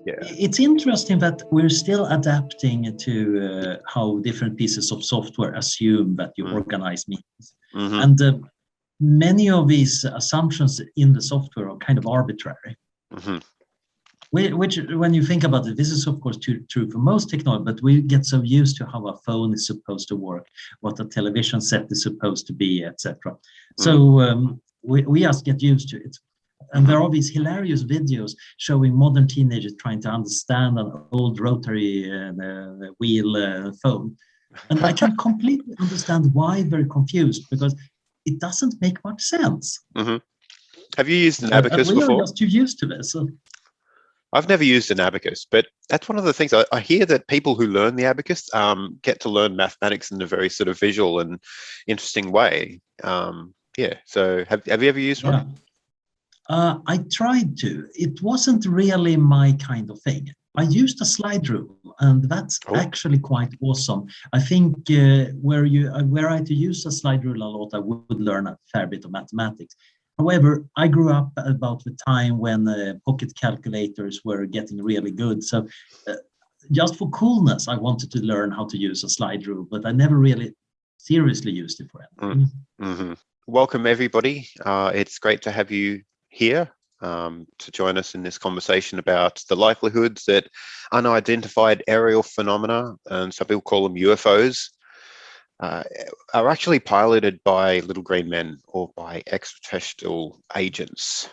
Yeah. It's interesting that we're still adapting to how different pieces of software assume that you organize meanings. Mm-hmm. And many of these assumptions in the software are kind of arbitrary. Mm-hmm. Which, when you think about it, this is of course true for most technology, but we get so used to how a phone is supposed to work, what a television set is supposed to be, etc. So we just get used to it. And there are these hilarious videos showing modern teenagers trying to understand an old rotary wheel phone. And I can completely understand why they're confused, because it doesn't make much sense. Mm-hmm. Have you used an abacus we before? are just too used to this. I've never used an abacus, but that's one of the things I hear, that people who learn the abacus get to learn mathematics in a very sort of visual and interesting way. So have you ever used one? I tried to. It wasn't really my kind of thing. I used a slide rule, and that's actually quite awesome. I think were I to use a slide rule a lot, I would learn a fair bit of mathematics. However, I grew up about the time when pocket calculators were getting really good. So just for coolness, I wanted to learn how to use a slide rule, but I never really seriously used it for anything. Mm-hmm. Welcome, everybody. It's great to have you here to join us in this conversation about the likelihoods that unidentified aerial phenomena, and some people call them UFOs, are actually piloted by little green men or by extraterrestrial agents.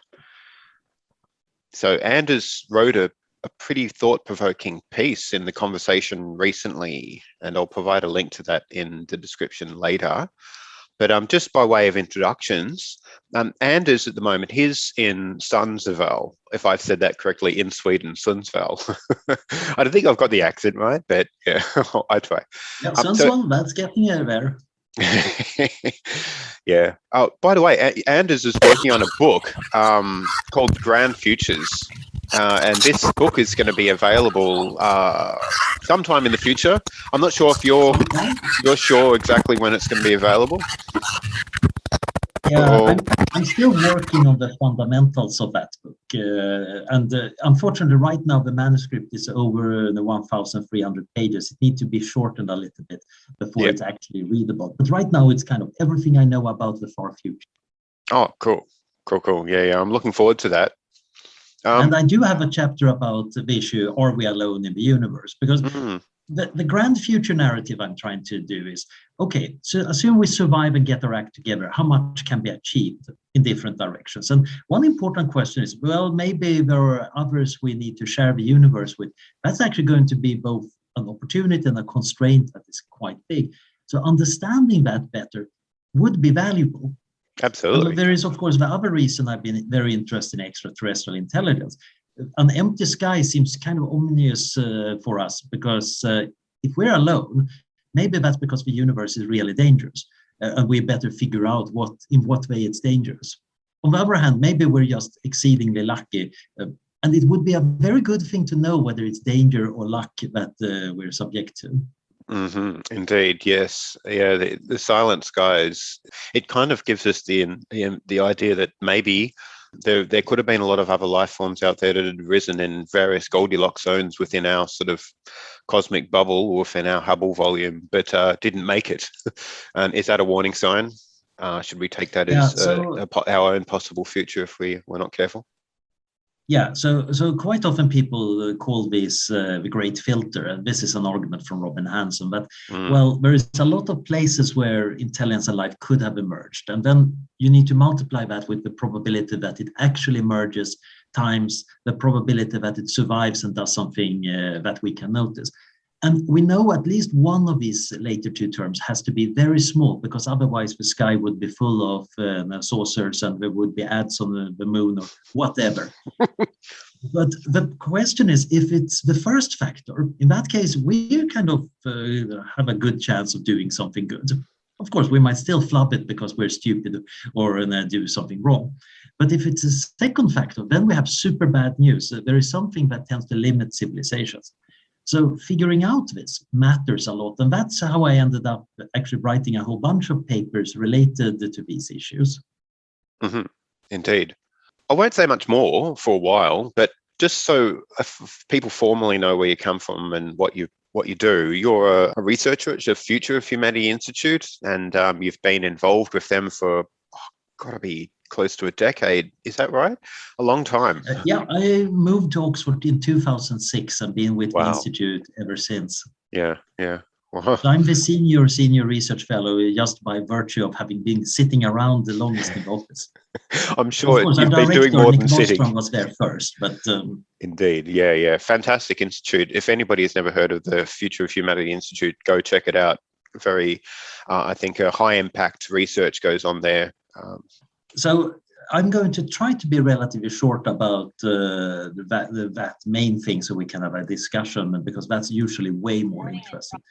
So Anders wrote a pretty thought-provoking piece in the conversation recently, and I'll provide a link to that in the description later. But just by way of introductions, Anders at the moment, he's in Sundsvall, if I've said that correctly, in Sweden, Sundsvall. I don't think I've got the accent right, but yeah, I try. Yeah, Sundsvall, that's getting there. Yeah. Oh, by the way, Anders is working on a book called Grand Futures. And this book is going to be available sometime in the future. I'm not sure if you're sure exactly when it's going to be available. Yeah, I'm still working on the fundamentals of that book. Unfortunately, right now, the manuscript is over the 1,300 pages. It needs to be shortened a little bit before it's actually readable. But right now, it's kind of everything I know about the far future. Oh, cool. Yeah. I'm looking forward to that. And I do have a chapter about the issue, are we alone in the universe? Because the grand future narrative I'm trying to do is, okay, so assume we survive and get our act together, how much can be achieved in different directions? And one important question is, well, maybe there are others we need to share the universe with. That's actually going to be both an opportunity and a constraint that is quite big. So understanding that better would be valuable. Absolutely. And there is, of course, the other reason I've been very interested in extraterrestrial intelligence. An empty sky seems kind of ominous for us, because if we're alone, maybe that's because the universe is really dangerous, and we better figure out in what way it's dangerous. On the other hand, maybe we're just exceedingly lucky, and it would be a very good thing to know whether it's danger or luck that we're subject to. Mm-hmm. Indeed, yes. Yeah, the silent skies, it kind of gives us the idea that maybe there could have been a lot of other life forms out there that had risen in various Goldilocks zones within our sort of cosmic bubble or within our Hubble volume, but didn't make it. And is that a warning sign? Should we take that as our own possible future if we're not careful? Yeah, so quite often people call this the great filter, and this is an argument from Robin Hanson, but well, there is a lot of places where intelligence and life could have emerged, and then you need to multiply that with the probability that it actually emerges times the probability that it survives and does something that we can notice. And we know at least one of these later two terms has to be very small, because otherwise the sky would be full of saucers and there would be ads on the moon or whatever. But the question is, if it's the first factor, in that case, we kind of have a good chance of doing something good. Of course, we might still flub it because we're stupid or do something wrong. But if it's a second factor, then we have super bad news. There is something that tends to limit civilizations. So figuring out this matters a lot. And that's how I ended up actually writing a whole bunch of papers related to these issues. Mm-hmm. Indeed. I won't say much more for a while, but just so people formally know where you come from and what you do, you're a researcher at the Future of Humanity Institute, and you've been involved with them for gotta be close to a decade. Is that right? A long time. Yeah, I moved to Oxford in 2006 and been with the institute ever since. Yeah. Uh-huh. So I'm the senior research fellow just by virtue of having been sitting around the longest in the office. I'm sure of course, you've been doing more than sitting. Was there first, but indeed, yeah, fantastic institute. If anybody has never heard of the Future of Humanity Institute, go check it out. Very, I think, a high impact research goes on there. So I'm going to try to be relatively short about that main thing, so we can have a discussion, because that's usually way more interesting.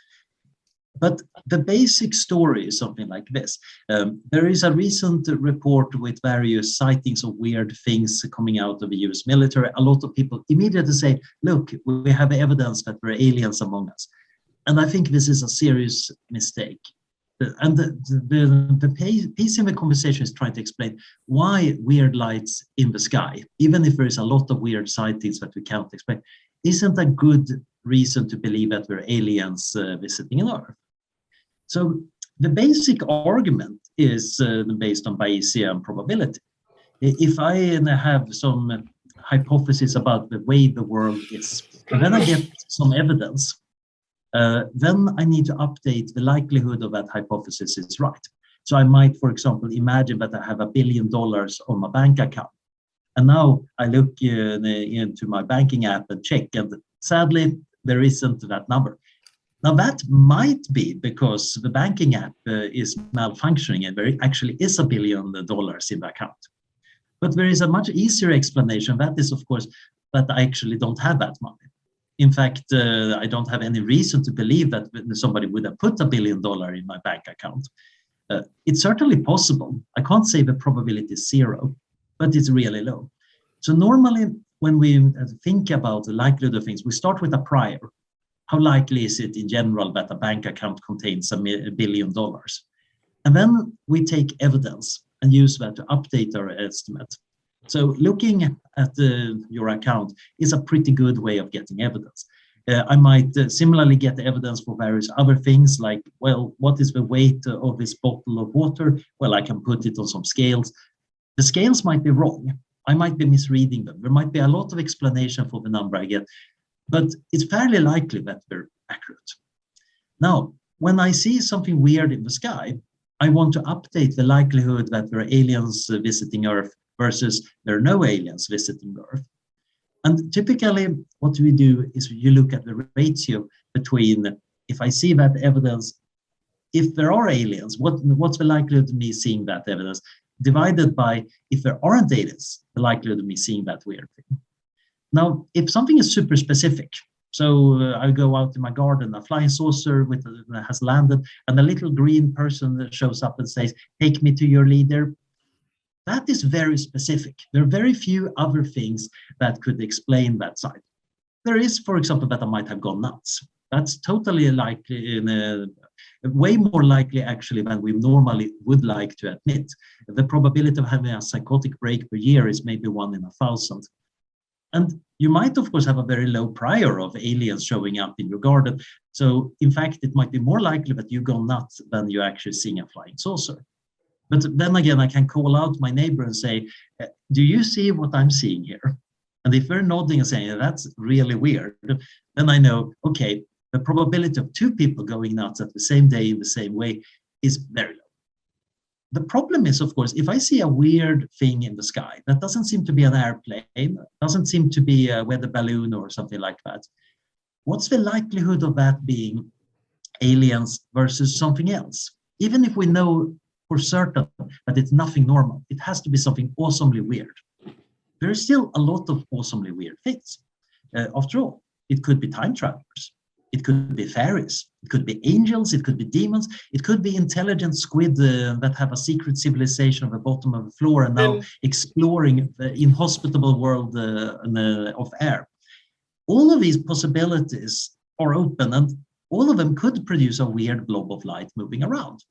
But the basic story is something like this. There is a recent report with various sightings of weird things coming out of the US military. A lot of people immediately say, look, we have evidence that there are aliens among us. And I think this is a serious mistake. And the piece in the conversation is trying to explain why weird lights in the sky, even if there is a lot of weird sightings that we can't explain, isn't a good reason to believe that there are aliens visiting Earth. So the basic argument is based on Bayesian probability. If I have some hypothesis about the way the world is, and then I get some evidence, then I need to update the likelihood of that hypothesis is right. So I might, for example, imagine that I have $1 billion on my bank account. And now I look into my banking app and check, and sadly, there isn't that number. Now that might be because the banking app is malfunctioning and there actually is $1 billion in the account. But there is a much easier explanation. That is, of course, that I actually don't have that money. In fact, I don't have any reason to believe that somebody would have put $1 billion in my bank account. It's certainly possible. I can't say the probability is 0, but it's really low. So normally, when we think about the likelihood of things, we start with a prior. How likely is it in general that a bank account contains $1 billion? And then we take evidence and use that to update our estimate. So looking at your account is a pretty good way of getting evidence. I might similarly get evidence for various other things like, well, what is the weight of this bottle of water? Well, I can put it on some scales. The scales might be wrong. I might be misreading them. There might be a lot of explanation for the number I get, but it's fairly likely that they're accurate. Now, when I see something weird in the sky, I want to update the likelihood that there are aliens visiting Earth versus there are no aliens visiting Earth. And typically what we do is you look at the ratio between, if I see that evidence, if there are aliens, what's the likelihood of me seeing that evidence, divided by if there aren't aliens, the likelihood of me seeing that weird thing. Now, if something is super specific, so I go out in my garden, a flying saucer has landed, and a little green person shows up and says, take me to your leader. That is very specific. There are very few other things that could explain that side. There is, for example, that I might have gone nuts. That's totally likely, way more likely actually than we normally would like to admit. The probability of having a psychotic break per year is maybe 1 in 1,000. And you might, of course, have a very low prior of aliens showing up in your garden. So, in fact, it might be more likely that you go nuts than you actually seeing a flying saucer. But then again, I can call out my neighbor and say, do you see what I'm seeing here? And if they're nodding and saying, that's really weird, then I know, okay, the probability of 2 people going nuts at the same day in the same way is very low. The problem is, of course, if I see a weird thing in the sky, that doesn't seem to be an airplane, doesn't seem to be a weather balloon or something like that. What's the likelihood of that being aliens versus something else? Even if we know for certain that it's nothing normal, it has to be something awesomely weird. There is still a lot of awesomely weird things. After all, it could be time travelers. It could be fairies, it could be angels, it could be demons, it could be intelligent squid that have a secret civilization at the bottom of the floor and now exploring the inhospitable world of air. All of these possibilities are open and all of them could produce a weird blob of light moving around.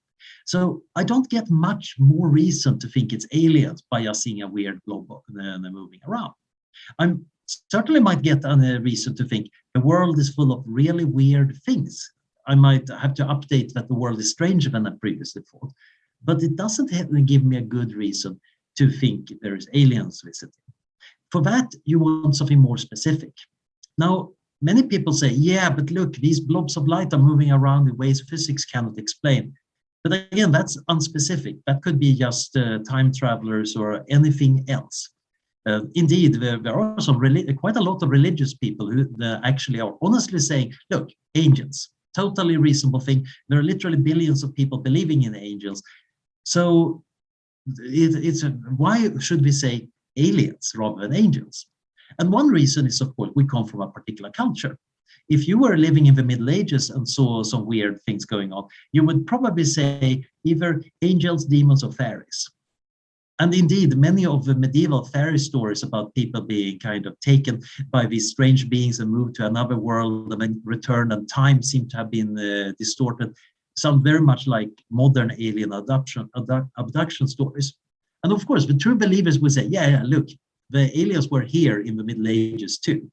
So I don't get much more reason to think it's aliens by just seeing a weird blob moving around. I'm certainly might get a reason to think the world is full of really weird things. I might have to update that the world is stranger than I previously thought. But it doesn't give me a good reason to think there is aliens visiting. For that, you want something more specific. Now, many people say, yeah, but look, these blobs of light are moving around in ways physics cannot explain. But again, that's unspecific. That could be just time travelers or anything else. Indeed, there are quite a lot of religious people who actually are honestly saying, look, angels, totally reasonable thing. There are literally billions of people believing in angels. So why should we say aliens rather than angels? And one reason is, of course, we come from a particular culture. If you were living in the Middle Ages and saw some weird things going on, you would probably say either angels, demons, or fairies. And indeed, many of the medieval fairy stories about people being kind of taken by these strange beings and moved to another world and then returned, and time seemed to have been distorted, sound very much like modern alien abduction stories. And of course, the true believers would say, yeah, look, the aliens were here in the Middle Ages too.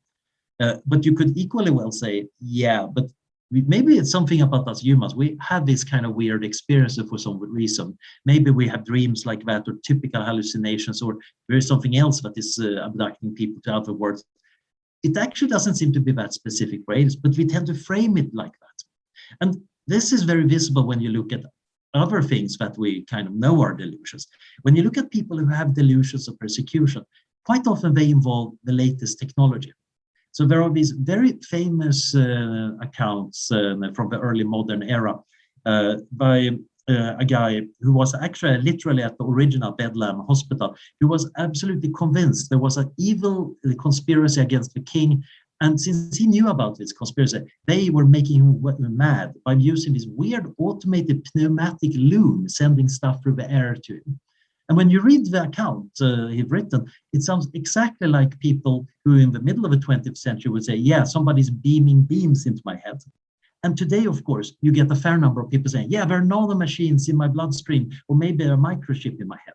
But you could equally well say, yeah, but maybe it's something about us humans. We have this kind of weird experiences for some reason. Maybe we have dreams like that, or typical hallucinations, or there is something else that is abducting people to other worlds. It actually doesn't seem to be that specific ways, but we tend to frame it like that. And this is very visible when you look at other things that we kind of know are delusions. When you look at people who have delusions of persecution, quite often they involve the latest technology. So there are these very famous accounts from the early modern era by a guy who was actually literally at the original Bedlam hospital, who was absolutely convinced there was an evil conspiracy against the king. And since he knew about this conspiracy, they were making him mad by using this weird automated pneumatic loom, sending stuff through the air to him. And when you read the account he'd written, it sounds exactly like people who in the middle of the 20th century would say, yeah, somebody's beaming beams into my head. And today, of course, you get a fair number of people saying, yeah, there are nanomachines in my bloodstream, or maybe a microchip in my head.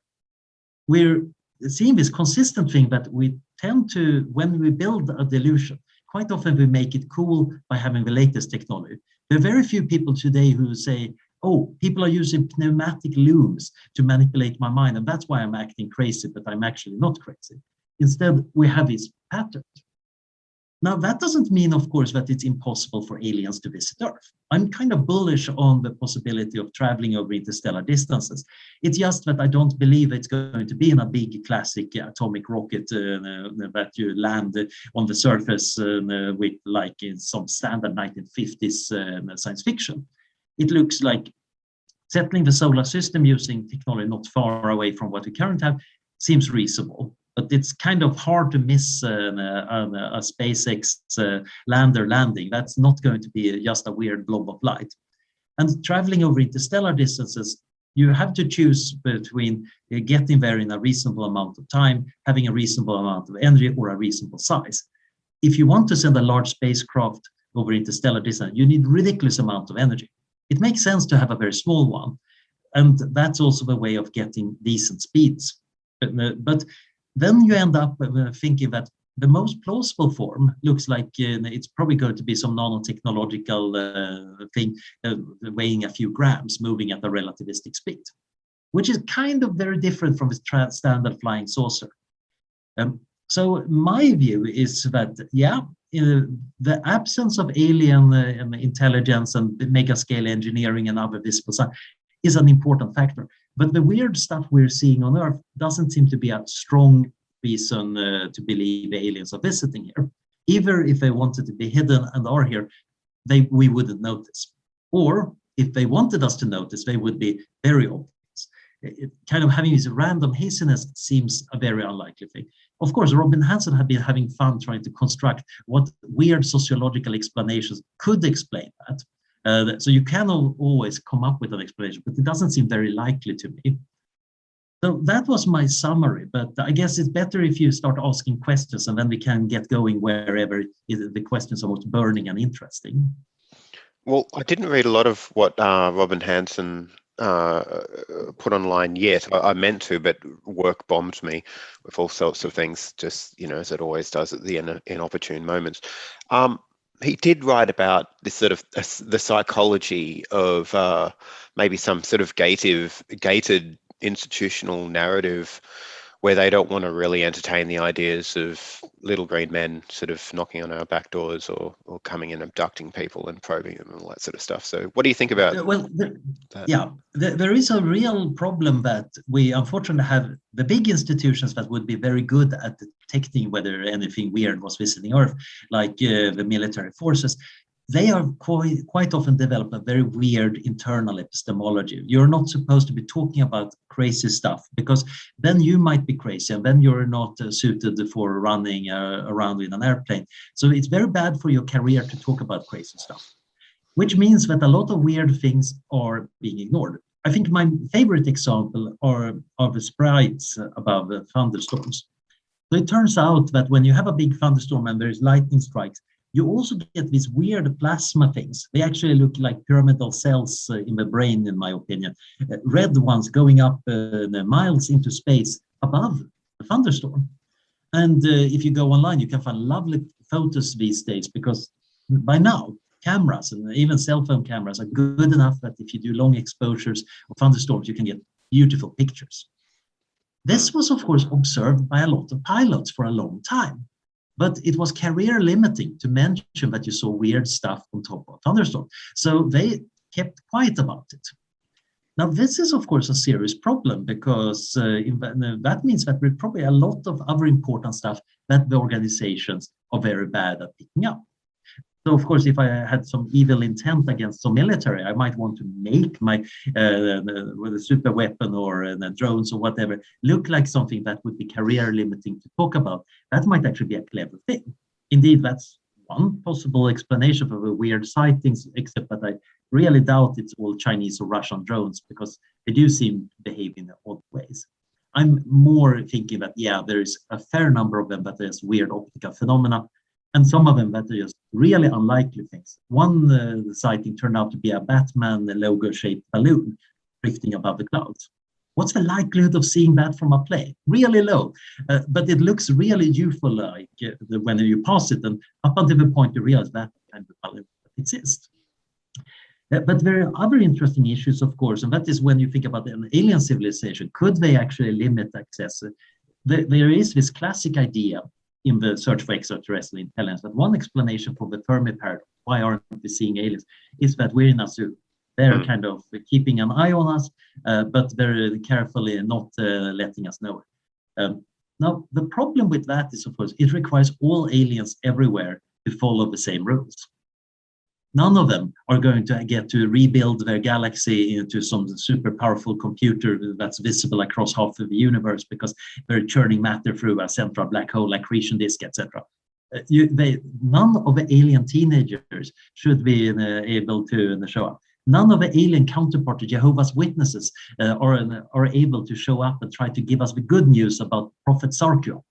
We're seeing this consistent thing that we tend to, when we build a delusion, quite often we make it cool by having the latest technology. There are very few people today who say, oh, people are using pneumatic looms to manipulate my mind, and that's why I'm acting crazy, but I'm actually not crazy. Instead, we have this pattern. Now, that doesn't mean, of course, that it's impossible for aliens to visit Earth. I'm kind of bullish on the possibility of traveling over interstellar distances. It's just that I don't believe it's going to be in a big classic atomic rocket that you land on the surface with, like in some standard 1950s science fiction. It looks like settling the solar system using technology not far away from what we currently have seems reasonable. But it's kind of hard to miss a SpaceX lander landing. That's not going to be just a weird blob of light. And traveling over interstellar distances, you have to choose between getting there in a reasonable amount of time, having a reasonable amount of energy, or a reasonable size. If you want to send a large spacecraft over interstellar distance, you need ridiculous amount of energy. It makes sense to have a very small one. And that's also the way of getting decent speeds. But then you end up thinking that the most plausible form looks like it's probably going to be some nanotechnological thing weighing a few grams, moving at a relativistic speed, which is kind of very different from the standard flying saucer. So my view is that, yeah, the absence of alien intelligence and mega-scale engineering and other visible science is an important factor. But the weird stuff we're seeing on Earth doesn't seem to be a strong reason to believe aliens are visiting here. Either if they wanted to be hidden and are here, we wouldn't notice. Or if they wanted us to notice, they would be very obvious. Kind of having this random haziness seems a very unlikely thing. Of course, Robin Hanson had been having fun trying to construct what weird sociological explanations could explain that. So you can always come up with an explanation, but it doesn't seem very likely to me. So that was my summary, but I guess it's better if you start asking questions and then we can get going wherever the questions are most burning and interesting. Well, I didn't read a lot of what Robin Hanson put online yet. I meant to, but work bombed me with all sorts of things, just, as it always does at the inopportune moments. He did write about this sort of the psychology of maybe some sort of gated institutional narrative where they don't want to really entertain the ideas of little green men sort of knocking on our back doors or coming and abducting people and probing them and all that sort of stuff. So what do you think about that? There is a real problem that we unfortunately have the big institutions that would be very good at detecting whether anything weird was visiting Earth, like the military forces. They are quite often develop a very weird internal epistemology. You're not supposed to be talking about crazy stuff because then you might be crazy and then you're not suited for running around in an airplane. So it's very bad for your career to talk about crazy stuff, which means that a lot of weird things are being ignored. I think my favorite example are the sprites above thunderstorms. So it turns out that when you have a big thunderstorm and there's lightning strikes, you also get these weird plasma things. They actually look like pyramidal cells in the brain, in my opinion. Red ones going up miles into space above the thunderstorm. And if you go online, you can find lovely photos these days because by now, cameras and even cell phone cameras are good enough that if you do long exposures of thunderstorms, you can get beautiful pictures. This was, of course, observed by a lot of pilots for a long time. But it was career limiting to mention that you saw weird stuff on top of thunderstorm. So they kept quiet about it. Now, this is, of course, a serious problem because that means that there's probably a lot of other important stuff that the organizations are very bad at picking up. So, of course, if I had some evil intent against some military, I might want to make my with a super weapon or drones or whatever look like something that would be career limiting to talk about. That might actually be a clever thing. Indeed, that's one possible explanation for the weird sightings, except that I really doubt it's all Chinese or Russian drones because they do seem to behave in odd ways. I'm more thinking that, there is a fair number of them, but there's weird optical phenomena. And some of them that are just really unlikely things. One sighting turned out to be a Batman logo-shaped balloon drifting above the clouds. What's the likelihood of seeing that from a plane? Really low, but it looks really UFO-like when you pass it, and up until the point you realize that kind of balloon exists. But there are other interesting issues, of course, and that is when you think about an alien civilization. Could they actually limit access? There is this classic idea in the search for extraterrestrial intelligence that one explanation for the Fermi paradox, why aren't we seeing aliens, is that we're in a zoo. They're kind of keeping an eye on us, but very carefully not letting us know it. Now, the problem with that is, of course, it requires all aliens everywhere to follow the same rules. None of them are going to get to rebuild their galaxy into some super powerful computer that's visible across half of the universe because they're churning matter through a central black hole like accretion disk, etc. None of the alien teenagers should be able to show up. None of the alien counterpart to Jehovah's Witnesses are able to show up and try to give us the good news about Prophet Sarkio.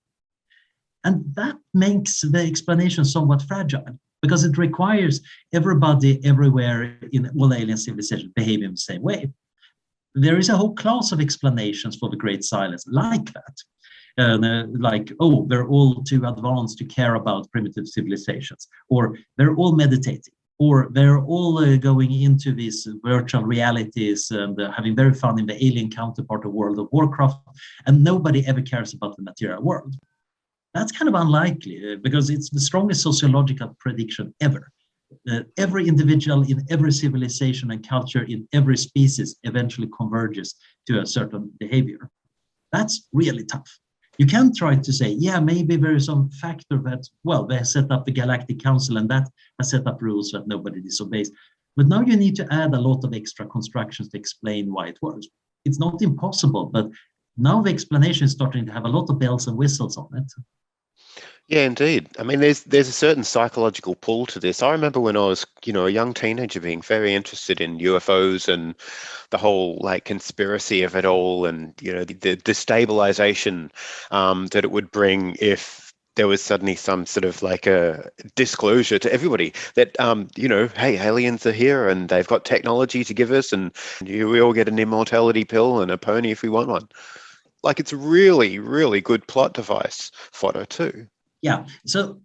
And that makes the explanation somewhat fragile, because it requires everybody everywhere in all alien civilizations behaving the same way. There is a whole class of explanations for the Great Silence like that. They're all too advanced to care about primitive civilizations, or they're all meditating, or they're all going into these virtual realities and having very fun in the alien counterpart of World of Warcraft, and nobody ever cares about the material world. That's kind of unlikely because it's the strongest sociological prediction ever. Every individual in every civilization and culture in every species eventually converges to a certain behavior. That's really tough. You can try to say, maybe there is some factor that, they set up the Galactic Council and that has set up rules that nobody disobeys. But now you need to add a lot of extra constructions to explain why it works. It's not impossible, but now the explanation is starting to have a lot of bells and whistles on it. Yeah, indeed. I mean, there's a certain psychological pull to this. I remember when I was, a young teenager being very interested in UFOs and the whole conspiracy of it all, and the destabilization that it would bring if there was suddenly some sort of like a disclosure to everybody that, hey, aliens are here and they've got technology to give us, and we all get an immortality pill and a pony if we want one. Like, it's really, really good plot device fodder too. Yeah, so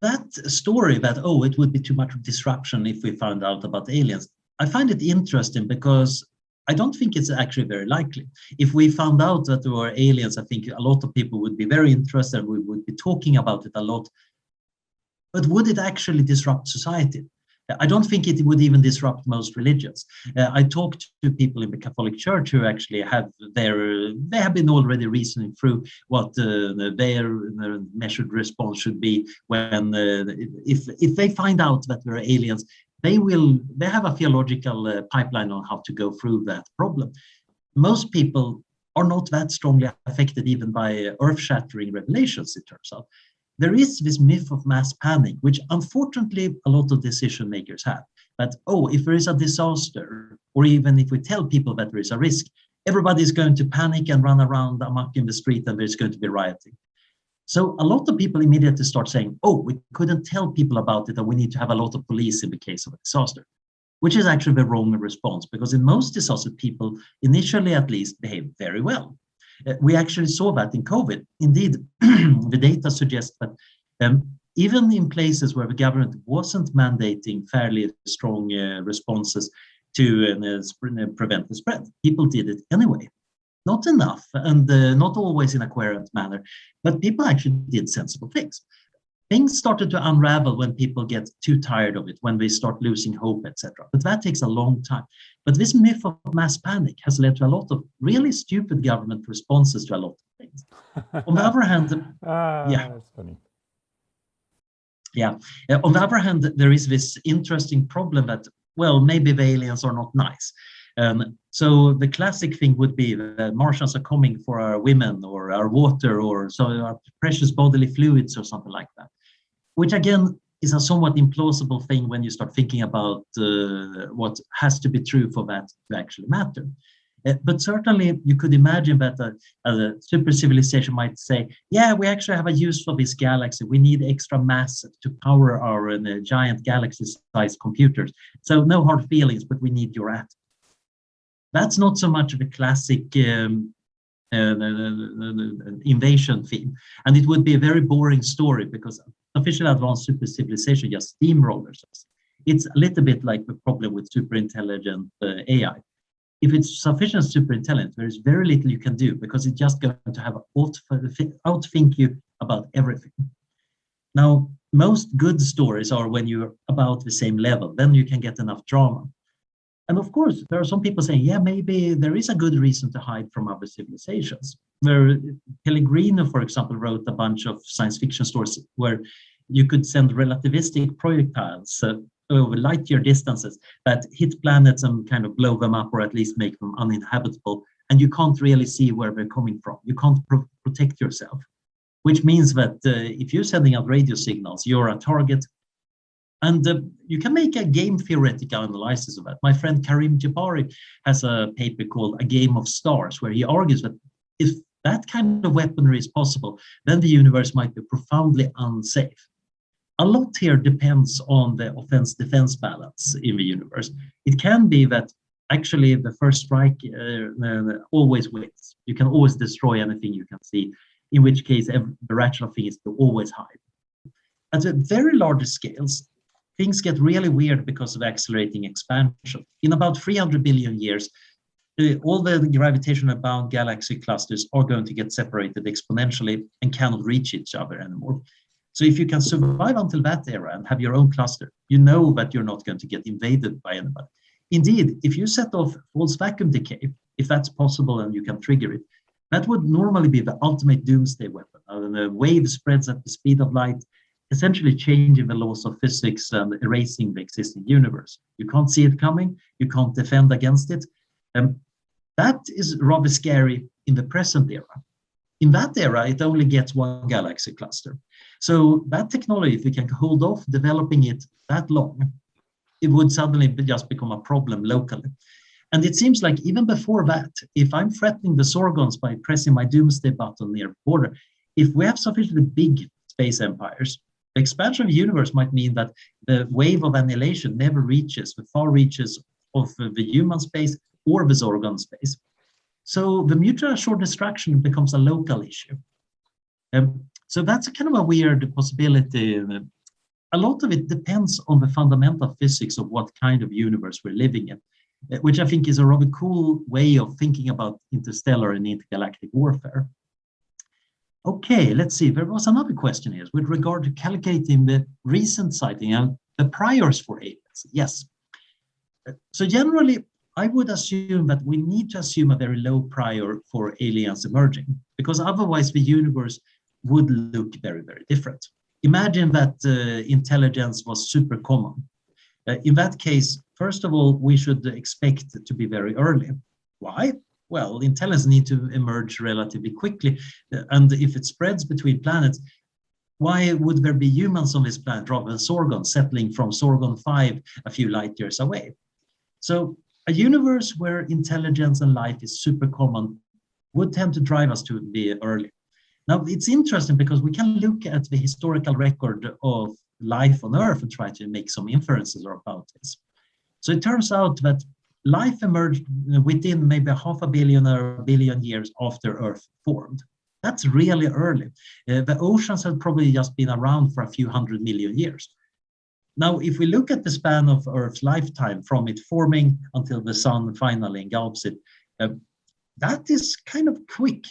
that story that, it would be too much disruption if we found out about aliens, I find it interesting because I don't think it's actually very likely. If we found out that there were aliens, I think a lot of people would be very interested. We would be talking about it a lot. But would it actually disrupt society? I don't think it would even disrupt most religions. I talked to people in the Catholic Church who actually they have been already reasoning through what their measured response should be when, if they find out that there are aliens, they have a theological pipeline on how to go through that problem. Most people are not that strongly affected even by earth-shattering revelations, it turns out. There is this myth of mass panic, which unfortunately a lot of decision makers have. That, if there is a disaster, or even if we tell people that there is a risk, everybody is going to panic and run around amok in the street and there's going to be rioting. So a lot of people immediately start saying, we couldn't tell people about it, and we need to have a lot of police in the case of a disaster, which is actually the wrong response, because in most disasters, people initially at least behave very well. We actually saw that in COVID. Indeed, the data suggests that even in places where the government wasn't mandating fairly strong responses to prevent the spread, people did it anyway. Not enough, and not always in a coherent manner, but people actually did sensible things. Things started to unravel when people get too tired of it, when they start losing hope, etc. But that takes a long time. But this myth of mass panic has led to a lot of really stupid government responses to a lot of things. On the other hand, that's funny. Yeah. On the other hand, there is this interesting problem that, maybe the aliens are not nice. So the classic thing would be that Martians are coming for our women or our water or our precious bodily fluids or something like that, which again is a somewhat implausible thing when you start thinking about what has to be true for that to actually matter. But certainly you could imagine that a super civilization might say, we actually have a use for this galaxy. We need extra mass to power our giant galaxy-sized computers. So no hard feelings, but we need your atom. That's not so much of a classic invasion theme. And it would be a very boring story because sufficiently advanced super civilization just steamrollers us. It's a little bit like the problem with super intelligent AI. If it's sufficient super intelligent, there is very little you can do because it's just going to have outthink you about everything. Now, most good stories are when you're about the same level, then you can get enough drama. And of course, there are some people saying, maybe there is a good reason to hide from other civilizations. Where Pellegrino, for example, wrote a bunch of science fiction stories where you could send relativistic projectiles over light-year distances that hit planets and kind of blow them up or at least make them uninhabitable. And you can't really see where they're coming from. You can't protect yourself, which means that if you're sending out radio signals, you're a target. And you can make a game theoretical analysis of that. My friend Karim Jabari has a paper called A Game of Stars, where he argues that if that kind of weaponry is possible, then the universe might be profoundly unsafe. A lot here depends on the offense-defense balance in the universe. It can be that actually the first strike always wins. You can always destroy anything you can see, in which case the rational thing is to always hide. At very large scales, things get really weird because of accelerating expansion. In about 300 billion years, all the gravitational bound galaxy clusters are going to get separated exponentially and cannot reach each other anymore. So if you can survive until that era and have your own cluster, you know that you're not going to get invaded by anybody. Indeed, if you set off false vacuum decay, if that's possible and you can trigger it, that would normally be the ultimate doomsday weapon. The wave spreads at the speed of light, essentially changing the laws of physics and erasing the existing universe. You can't see it coming, you can't defend against it. That is rather scary in the present era. In that era, it only gets one galaxy cluster. So that technology, if we can hold off developing it that long, it would suddenly just become a problem locally. And it seems like even before that, if I'm threatening the Sorgons by pressing my doomsday button near the border, if we have sufficiently big space empires. The expansion of the universe might mean that the wave of annihilation never reaches the far reaches of the human space or the Zorgon space. So the mutual assured destruction becomes a local issue. So that's kind of a weird possibility. A lot of it depends on the fundamental physics of what kind of universe we're living in, which I think is a rather cool way of thinking about interstellar and intergalactic warfare. Okay, let's see. There was another question here with regard to calculating the recent sighting and the priors for aliens. Yes. So generally, I would assume that we need to assume a very low prior for aliens emerging, because otherwise the universe would look very, very different. Imagine that intelligence was super common. In that case, first of all, we should expect it to be very early. Why? Well, intelligence needs to emerge relatively quickly. And if it spreads between planets, why would there be humans on this planet rather than Zorgon settling from Zorgon 5 a few light years away? So a universe where intelligence and life is super common would tend to drive us to be early. Now, it's interesting because we can look at the historical record of life on Earth and try to make some inferences about this. So it turns out that life emerged within maybe 500 million or 1 billion years after Earth formed. That's really early. The oceans had probably just been around for a few 100 million years. Now, if we look at the span of Earth's lifetime from it forming until the sun finally engulfs it, that is kind of quick.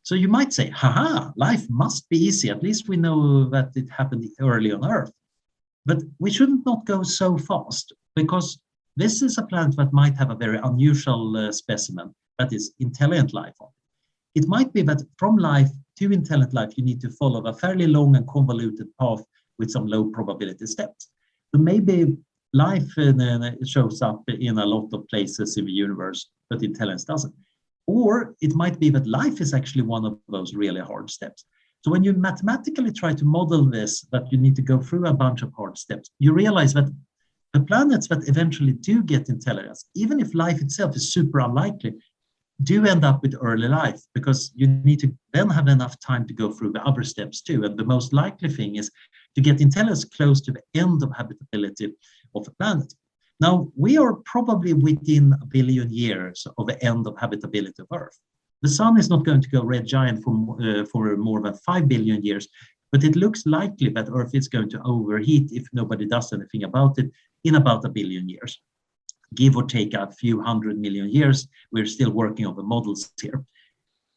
So you might say, haha, life must be easy. At least we know that it happened early on Earth. But we shouldn't not go so fast, because this is a planet that might have a very unusual specimen, that is intelligent life on it. It might be that from life to intelligent life, you need to follow a fairly long and convoluted path with some low probability steps. So maybe life shows up in a lot of places in the universe, but intelligence doesn't. Or it might be that life is actually one of those really hard steps. So when you mathematically try to model this, that you need to go through a bunch of hard steps, you realize that the planets that eventually do get intelligence, even if life itself is super unlikely, do end up with early life, because you need to then have enough time to go through the other steps too. And the most likely thing is to get intelligence close to the end of habitability of a planet. Now, we are probably within 1 billion years of the end of habitability of Earth. The sun is not going to go red giant for more than 5 billion years, but it looks likely that Earth is going to overheat if nobody does anything about it in about 1 billion years. Give or take a few 100 million years, we're still working on the models here.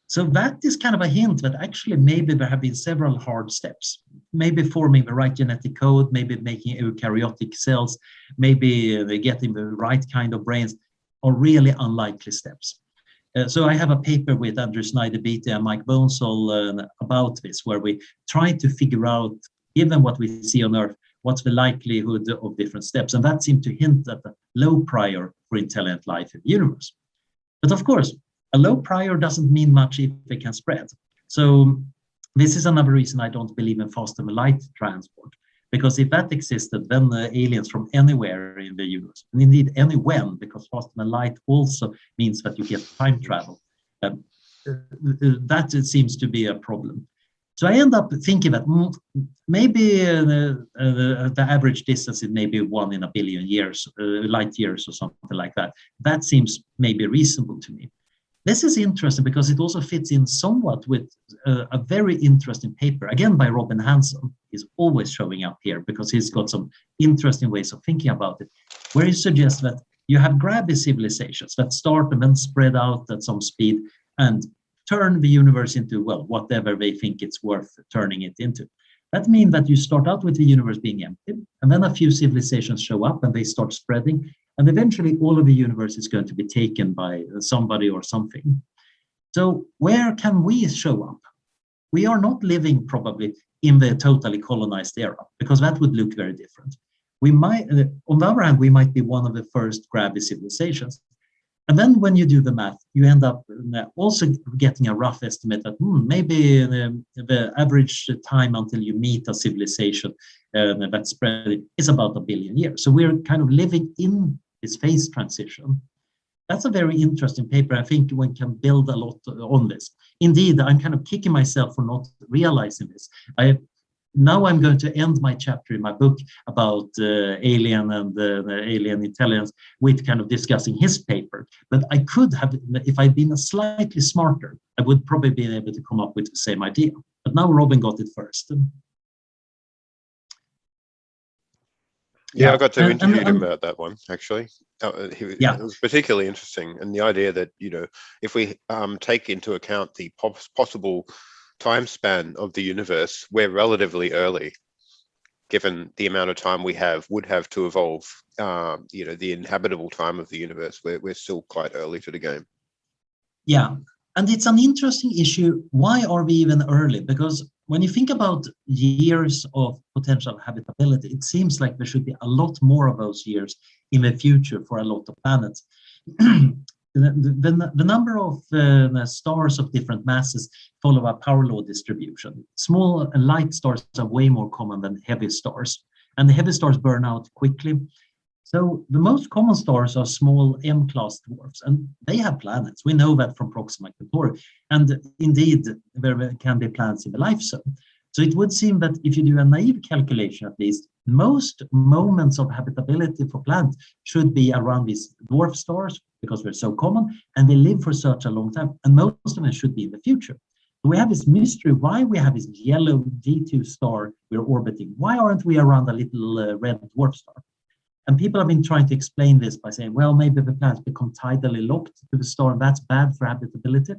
So that is kind of a hint that actually maybe there have been several hard steps. Maybe forming the right genetic code, maybe making eukaryotic cells, maybe getting the right kind of brains are really unlikely steps. So I have a paper with Andrew Snyder-Beatty and Mike Bonesall about this, where we try to figure out, given what we see on Earth, what's the likelihood of different steps. And that seemed to hint at a low prior for intelligent life in the universe. But of course, a low prior doesn't mean much if it can spread. So this is another reason I don't believe in faster than light transport, because if that existed, then aliens from anywhere in the universe, and indeed anywhere, because faster than light also means that you get time travel. That seems to be a problem. So I end up thinking that maybe the average distance is maybe 1 in 1 billion years, light years or something like that. That seems maybe reasonable to me. This is interesting because it also fits in somewhat with a very interesting paper, again by Robin Hanson. He's always showing up here because he's got some interesting ways of thinking about it, where he suggests that you have grabby civilizations that start and then spread out at some speed and turn the universe into, well, whatever they think it's worth turning it into. That means that you start out with the universe being empty, and then a few civilizations show up and they start spreading, and eventually all of the universe is going to be taken by somebody or something. So where can we show up? We are not living probably in the totally colonized era, because that would look very different. We might, on the other hand, we might be one of the first grabby civilizations. And then when you do the math, you end up also getting a rough estimate that maybe the average time until you meet a civilization that's spread is about 1 billion years. So we're kind of living in this phase transition. That's a very interesting paper. I think one can build a lot on this. Indeed, I'm kind of kicking myself for not realizing this. now I'm going to end my chapter in my book about alien and the alien intelligence with kind of discussing his paper. But I could have, if I'd been slightly smarter, I would probably be able to come up with the same idea. But now Robin got it first. Yeah, I got to interview him about that one, actually. Yeah. It was particularly interesting. And the idea that, if we take into account the possible time span of the universe, we're relatively early, given the amount of time we would have to evolve, the inhabitable time of the universe. We're still quite early to the game. Yeah. And it's an interesting issue. Why are we even early? Because when you think about years of potential habitability, it seems like there should be a lot more of those years in the future for a lot of planets. The number of stars of different masses follow a power law distribution. Small and light stars are way more common than heavy stars, and the heavy stars burn out quickly. So the most common stars are small M-class dwarfs, and they have planets. We know that from Proxima Centauri, and indeed there can be planets in the life zone. So it would seem that if you do a naive calculation, at least, most moments of habitability for planets should be around these dwarf stars because they're so common and they live for such a long time, and most of them should be in the future. So we have this mystery why we have this yellow G2 star we're orbiting. Why aren't we around a little red dwarf star? And people have been trying to explain this by saying, well, maybe the planets become tidally locked to the star, and that's bad for habitability.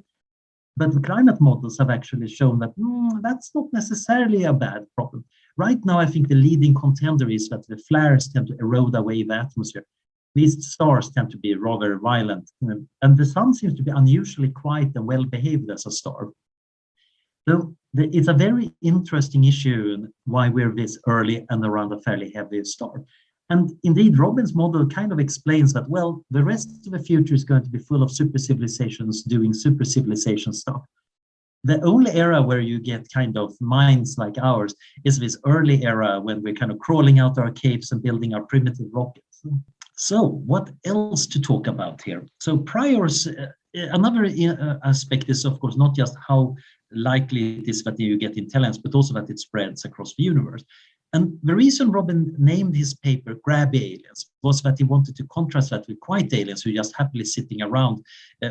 But the climate models have actually shown that that's not necessarily a bad problem. Right now, I think the leading contender is that the flares tend to erode away the atmosphere. These stars tend to be rather violent, and the sun seems to be unusually quiet and well-behaved as a star. So it's a very interesting issue why we're this early and around a fairly heavy star. And indeed, Robin's model kind of explains that, well, the rest of the future is going to be full of super civilizations doing super civilization stuff. The only era where you get kind of minds like ours is this early era when we're kind of crawling out our caves and building our primitive rockets. So what else to talk about here? So priors, another aspect is, of course, not just how likely it is that you get intelligence, but also that it spreads across the universe. And the reason Robin named his paper Grabby Aliens was that he wanted to contrast that with quiet aliens who are just happily sitting around.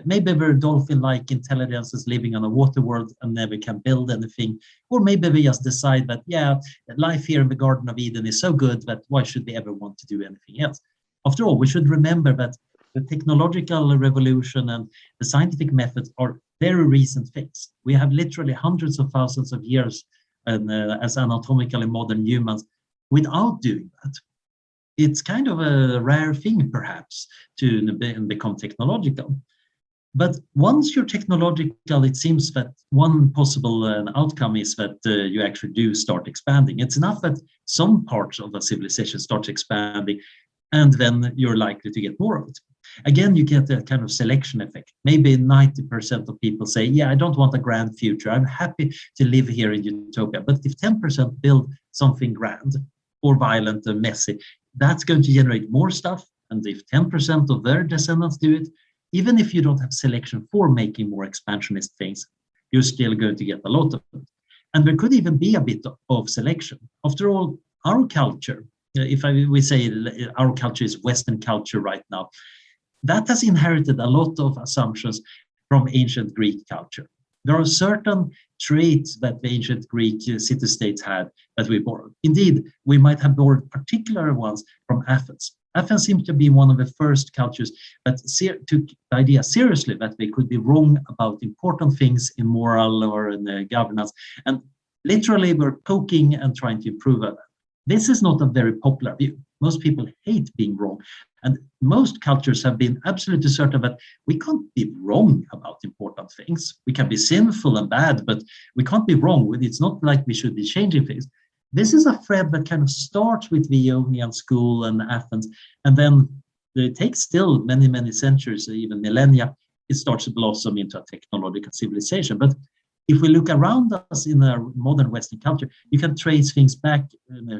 Maybe they're dolphin-like intelligences living on a water world and never can build anything. Or maybe they just decide that, yeah, life here in the Garden of Eden is so good that why should we ever want to do anything else? After all, we should remember that the technological revolution and the scientific methods are very recent things. We have literally hundreds of thousands of years as anatomically modern humans without doing that. It's kind of a rare thing, perhaps, to become technological. But once you're technological, it seems that one possible outcome is that you actually do start expanding. It's enough that some parts of a civilization starts expanding, and then you're likely to get more of it. Again, you get a kind of selection effect. Maybe 90% of people say, yeah, I don't want a grand future. I'm happy to live here in utopia. But if 10% build something grand or violent and messy, that's going to generate more stuff. And if 10% of their descendants do it, even if you don't have selection for making more expansionist things, you're still going to get a lot of it. And there could even be a bit of selection. After all, our culture, we say our culture is Western culture right now, that has inherited a lot of assumptions from ancient Greek culture. There are certain traits that the ancient Greek city-states had that we borrowed. Indeed, we might have borrowed particular ones from Athens. Athens seems to be one of the first cultures that took the idea seriously that they could be wrong about important things in moral or in governance, and literally were poking and trying to improve on that. This is not a very popular view. Most people hate being wrong. And most cultures have been absolutely certain that we can't be wrong about important things. We can be sinful and bad, but we can't be wrong. It's not like we should be changing things. This is a thread that kind of starts with the Ionian school and Athens, and then it takes still many, many centuries, even millennia, it starts to blossom into a technological civilization. But if we look around us in our modern Western culture, you can trace things back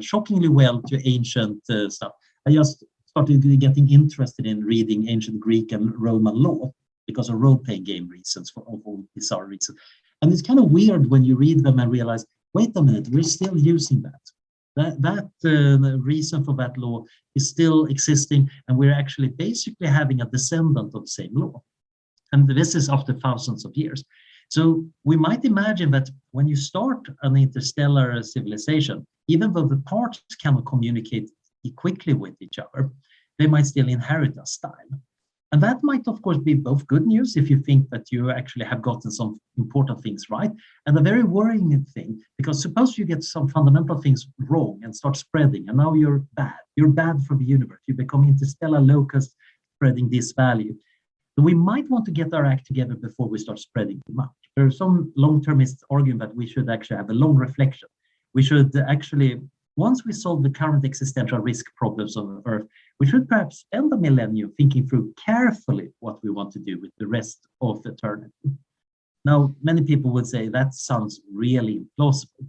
shockingly well to ancient stuff. I just started getting interested in reading ancient Greek and Roman law because of role-playing game reasons, for all bizarre reasons. And it's kind of weird when you read them and realize wait a minute, we're still using that. The reason for that law is still existing, and we're actually basically having a descendant of the same law. And this is after thousands of years. So we might imagine that when you start an interstellar civilization, even though the parts cannot communicate quickly with each other, they might still inherit a style. And that might, of course, be both good news if you think that you actually have gotten some important things right, and a very worrying thing, because suppose you get some fundamental things wrong and start spreading, and now you're bad. You're bad for the universe. You become interstellar locust spreading this value. So we might want to get our act together before we start spreading too much. There are some long-termists arguing that we should actually have a long reflection. We should actually, once we solve the current existential risk problems of Earth, we should perhaps spend a millennium thinking through carefully what we want to do with the rest of eternity. Now, many people would say that sounds really implausible.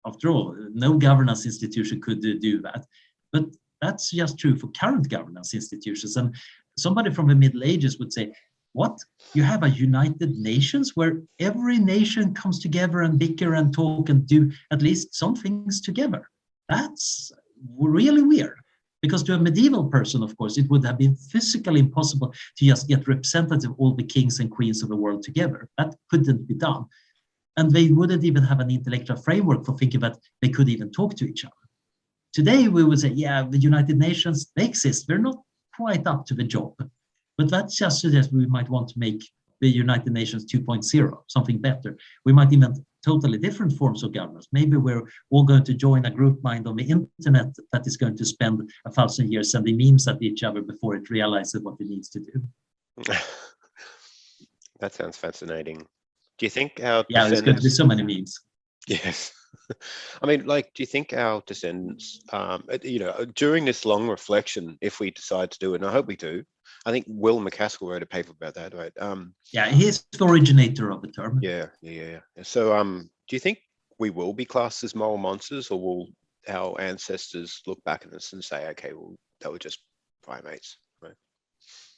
After all, no governance institution could do that. But that's just true for current governance institutions. And somebody from the Middle Ages would say, what? You have a United Nations where every nation comes together and bicker and talk and do at least some things together. That's really weird. Because to a medieval person, of course, it would have been physically impossible to just get representatives of all the kings and queens of the world together. That couldn't be done. And they wouldn't even have an intellectual framework for thinking that they could even talk to each other. Today, we would say, yeah, the United Nations, they exist. They're not quite up to the job. But that just suggests we might want to make the United Nations 2.0, something better. We might invent totally different forms of governance. Maybe we're all going to join a group mind on the internet that is going to spend 1,000 years sending memes at each other before it realizes what it needs to do. That sounds fascinating. Do you think our descendants... there's going to be so many memes. Yes. I mean, like, do you think our descendants, during this long reflection, if we decide to do it, and I hope we do, I think Will MacAskill wrote a paper about that, right? Yeah, he's the originator of the term. Yeah. So, do you think we will be classed as moral monsters, or will our ancestors look back at us and say, okay, well, they were just primates, right?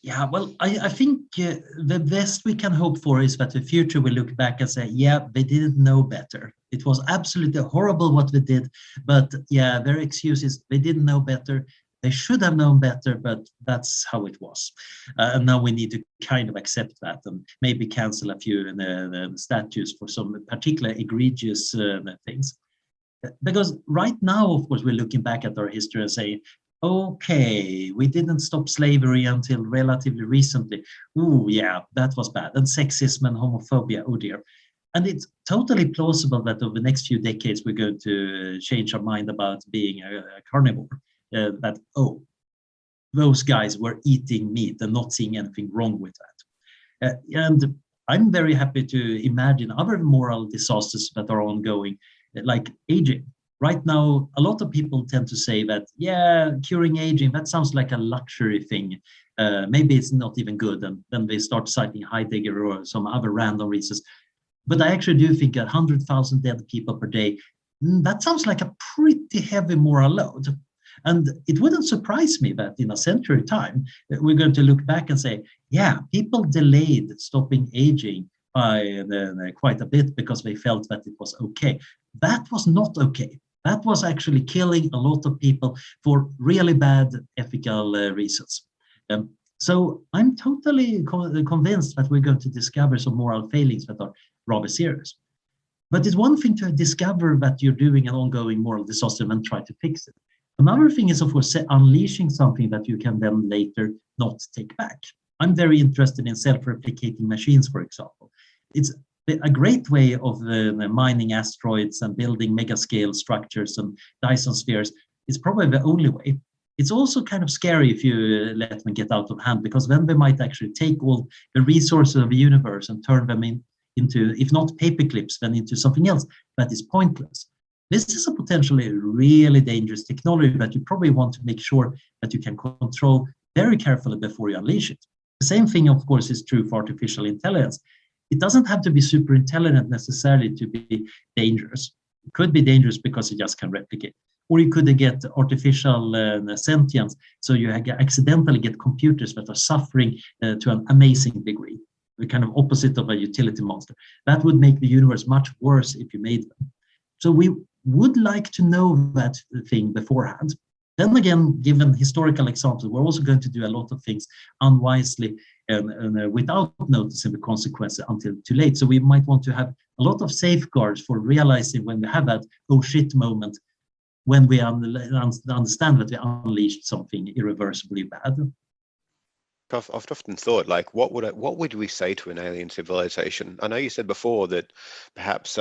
Yeah, well, I think the best we can hope for is that the future will look back and say, yeah, they didn't know better. It was absolutely horrible what they did, but yeah, their excuse is they didn't know better. They should have known better, but that's how it was. And now we need to kind of accept that and maybe cancel a few statues for some particular egregious things. Because right now, of course, we're looking back at our history and saying, okay, we didn't stop slavery until relatively recently. Ooh, yeah, that was bad. And sexism and homophobia, oh dear. And it's totally plausible that over the next few decades, we're going to change our mind about being a carnivore. That, oh, those guys were eating meat and not seeing anything wrong with that. And I'm very happy to imagine other moral disasters that are ongoing, like aging. Right now, a lot of people tend to say that, yeah, curing aging, that sounds like a luxury thing. Maybe it's not even good. And then they start citing Heidegger or some other random reasons. But I actually do think 100,000 dead people per day, that sounds like a pretty heavy moral load. And it wouldn't surprise me that in a century time, we're going to look back and say, yeah, people delayed stopping aging by quite a bit because they felt that it was okay. That was not okay. That was actually killing a lot of people for really bad ethical reasons. So I'm totally convinced that we're going to discover some moral failings that are rather serious. But it's one thing to discover that you're doing an ongoing moral disaster and try to fix it. Another thing is, of course, unleashing something that you can then later not take back. I'm very interested in self-replicating machines, for example. It's a great way of mining asteroids and building mega-scale structures and Dyson spheres. It's probably the only way. It's also kind of scary if you let them get out of hand, because then they might actually take all the resources of the universe and turn them into, if not paperclips, then into something else that is pointless. This is a potentially really dangerous technology that you probably want to make sure that you can control very carefully before you unleash it. The same thing, of course, is true for artificial intelligence. It doesn't have to be super intelligent necessarily to be dangerous. It could be dangerous because it just can replicate. Or you could get artificial sentience, so you accidentally get computers that are suffering to an amazing degree, the kind of opposite of a utility monster. That would make the universe much worse if you made them. So we would like to know that thing beforehand. Then again, given historical examples, we're also going to do a lot of things unwisely and without noticing the consequences until too late. So we might want to have a lot of safeguards for realizing when we have that oh shit moment, when we understand that we unleashed something irreversibly bad. I've often thought, like, what would we say to an alien civilization? I know you said before that perhaps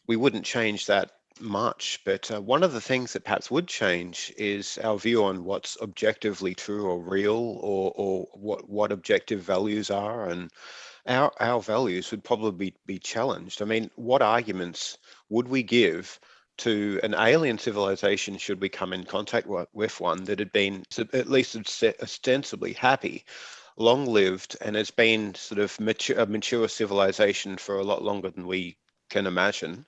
we wouldn't change that much, but one of the things that perhaps would change is our view on what's objectively true or real, or what objective values are, and our values would probably be challenged. I mean, what arguments would we give to an alien civilization should we come in contact with one that had been at least ostensibly happy, long-lived, and has been sort of a mature civilization for a lot longer than we can imagine?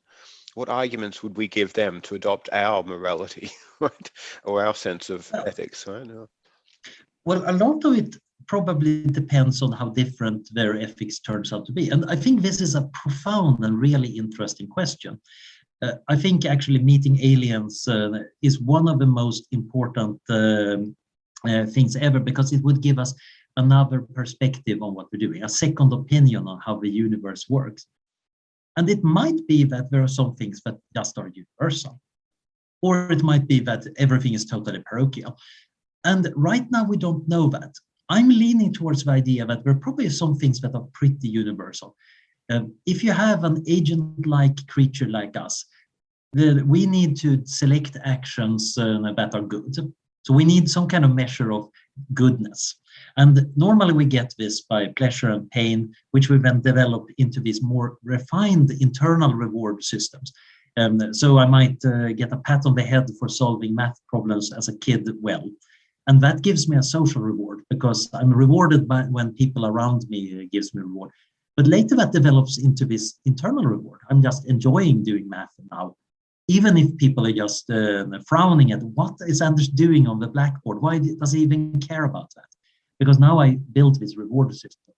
What arguments would we give them to adopt our morality, right, or our sense of ethics? Right? Well, a lot of it probably depends on how different their ethics turns out to be. And I think this is a profound and really interesting question. I think actually meeting aliens is one of the most important things ever, because it would give us another perspective on what we're doing, a second opinion on how the universe works. And it might be that there are some things that just are universal, or it might be that everything is totally parochial. And right now we don't know that. I'm leaning towards the idea that there are probably some things that are pretty universal. If you have an agent-like creature like us, we need to select actions that are good. So we need some kind of measure of goodness. And normally we get this by pleasure and pain, which we then develop into these more refined internal reward systems. So I might get a pat on the head for solving math problems as a kid well. And that gives me a social reward, because I'm rewarded by when people around me gives me reward. But later that develops into this internal reward. I'm just enjoying doing math now, even if people are just frowning at what is Anders doing on the blackboard. Why does he even care about that? Because now I built this reward system.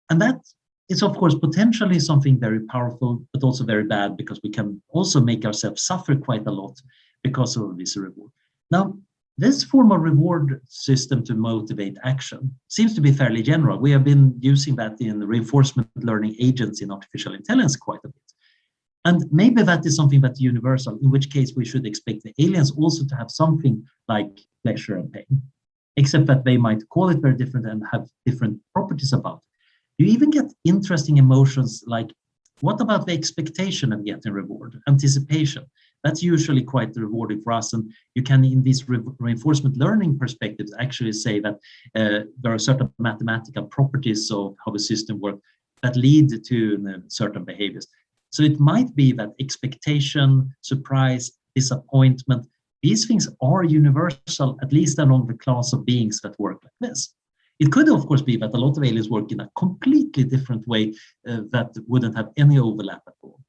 And that is, of course, potentially something very powerful, but also very bad, because we can also make ourselves suffer quite a lot because of this reward. Now, this form of reward system to motivate action seems to be fairly general. We have been using that in reinforcement learning agents in artificial intelligence quite a bit. And maybe that is something that's universal, in which case we should expect the aliens also to have something like pleasure and pain, except that they might call it very different and have different properties about it. You even get interesting emotions like, what about the expectation of getting reward, anticipation? That's usually quite rewarding for us. And you can, in these reinforcement learning perspectives, actually say that there are certain mathematical properties of how the system works that lead to certain behaviors. So it might be that expectation, surprise, disappointment, these things are universal, at least among the class of beings that work like this. It could, of course, be that a lot of aliens work in a completely different way that wouldn't have any overlap at all.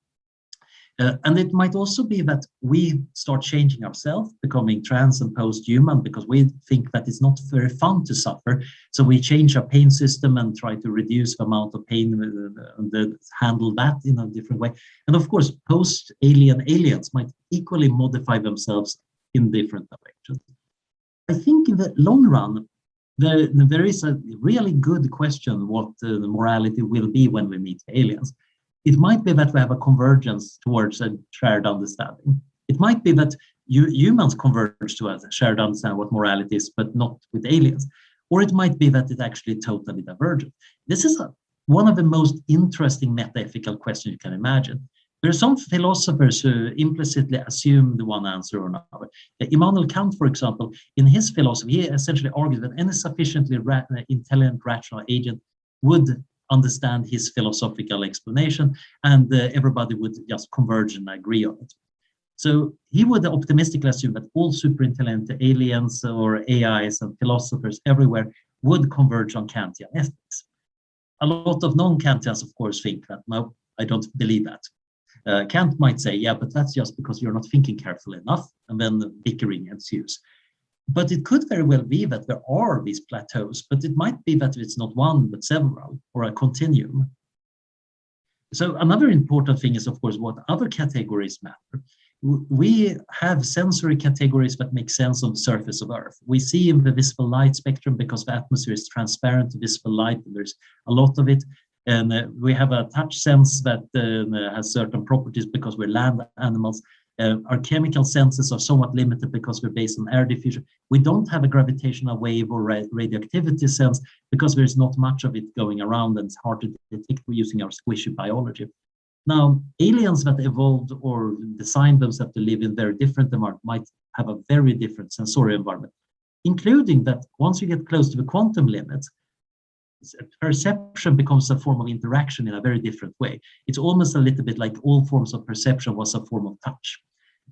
And it might also be that we start changing ourselves, becoming trans and post-human, because we think that it's not very fun to suffer. So we change our pain system and try to reduce the amount of pain and handle that in a different way. And of course, post-alien aliens might equally modify themselves in different directions. I think in the long run, there is a really good question what the morality will be when we meet aliens. It might be that we have a convergence towards a shared understanding. It might be that humans converge to a shared understanding what morality is, but not with aliens. Or it might be that it's actually totally divergent. This is one of the most interesting meta-ethical questions you can imagine. There are some philosophers who implicitly assume the one answer or another. Immanuel Kant, for example, in his philosophy, he essentially argued that any sufficiently intelligent, rational agent would understand his philosophical explanation, and everybody would just converge and agree on it. So he would optimistically assume that all super intelligent aliens or AIs and philosophers everywhere would converge on Kantian ethics. A lot of non-Kantians, of course, think that, no, I don't believe that. Kant might say, yeah, but that's just because you're not thinking carefully enough, and then the bickering ensues. But it could very well be that there are these plateaus, but it might be that it's not one, but several, or a continuum. So another important thing is, of course, what other categories matter. We have sensory categories that make sense on the surface of Earth. We see in the visible light spectrum because the atmosphere is transparent to visible light, and there's a lot of it. And we have a touch sense that has certain properties because we're land animals. Our chemical senses are somewhat limited because we're based on air diffusion. We don't have a gravitational wave or radioactivity sense because there's not much of it going around, and it's hard to detect using our squishy biology. Now, aliens that evolved or designed themselves to live in very different environments might have a very different sensorial environment, including that once you get close to the quantum limits, perception becomes a form of interaction in a very different way. It's almost a little bit like all forms of perception was a form of touch.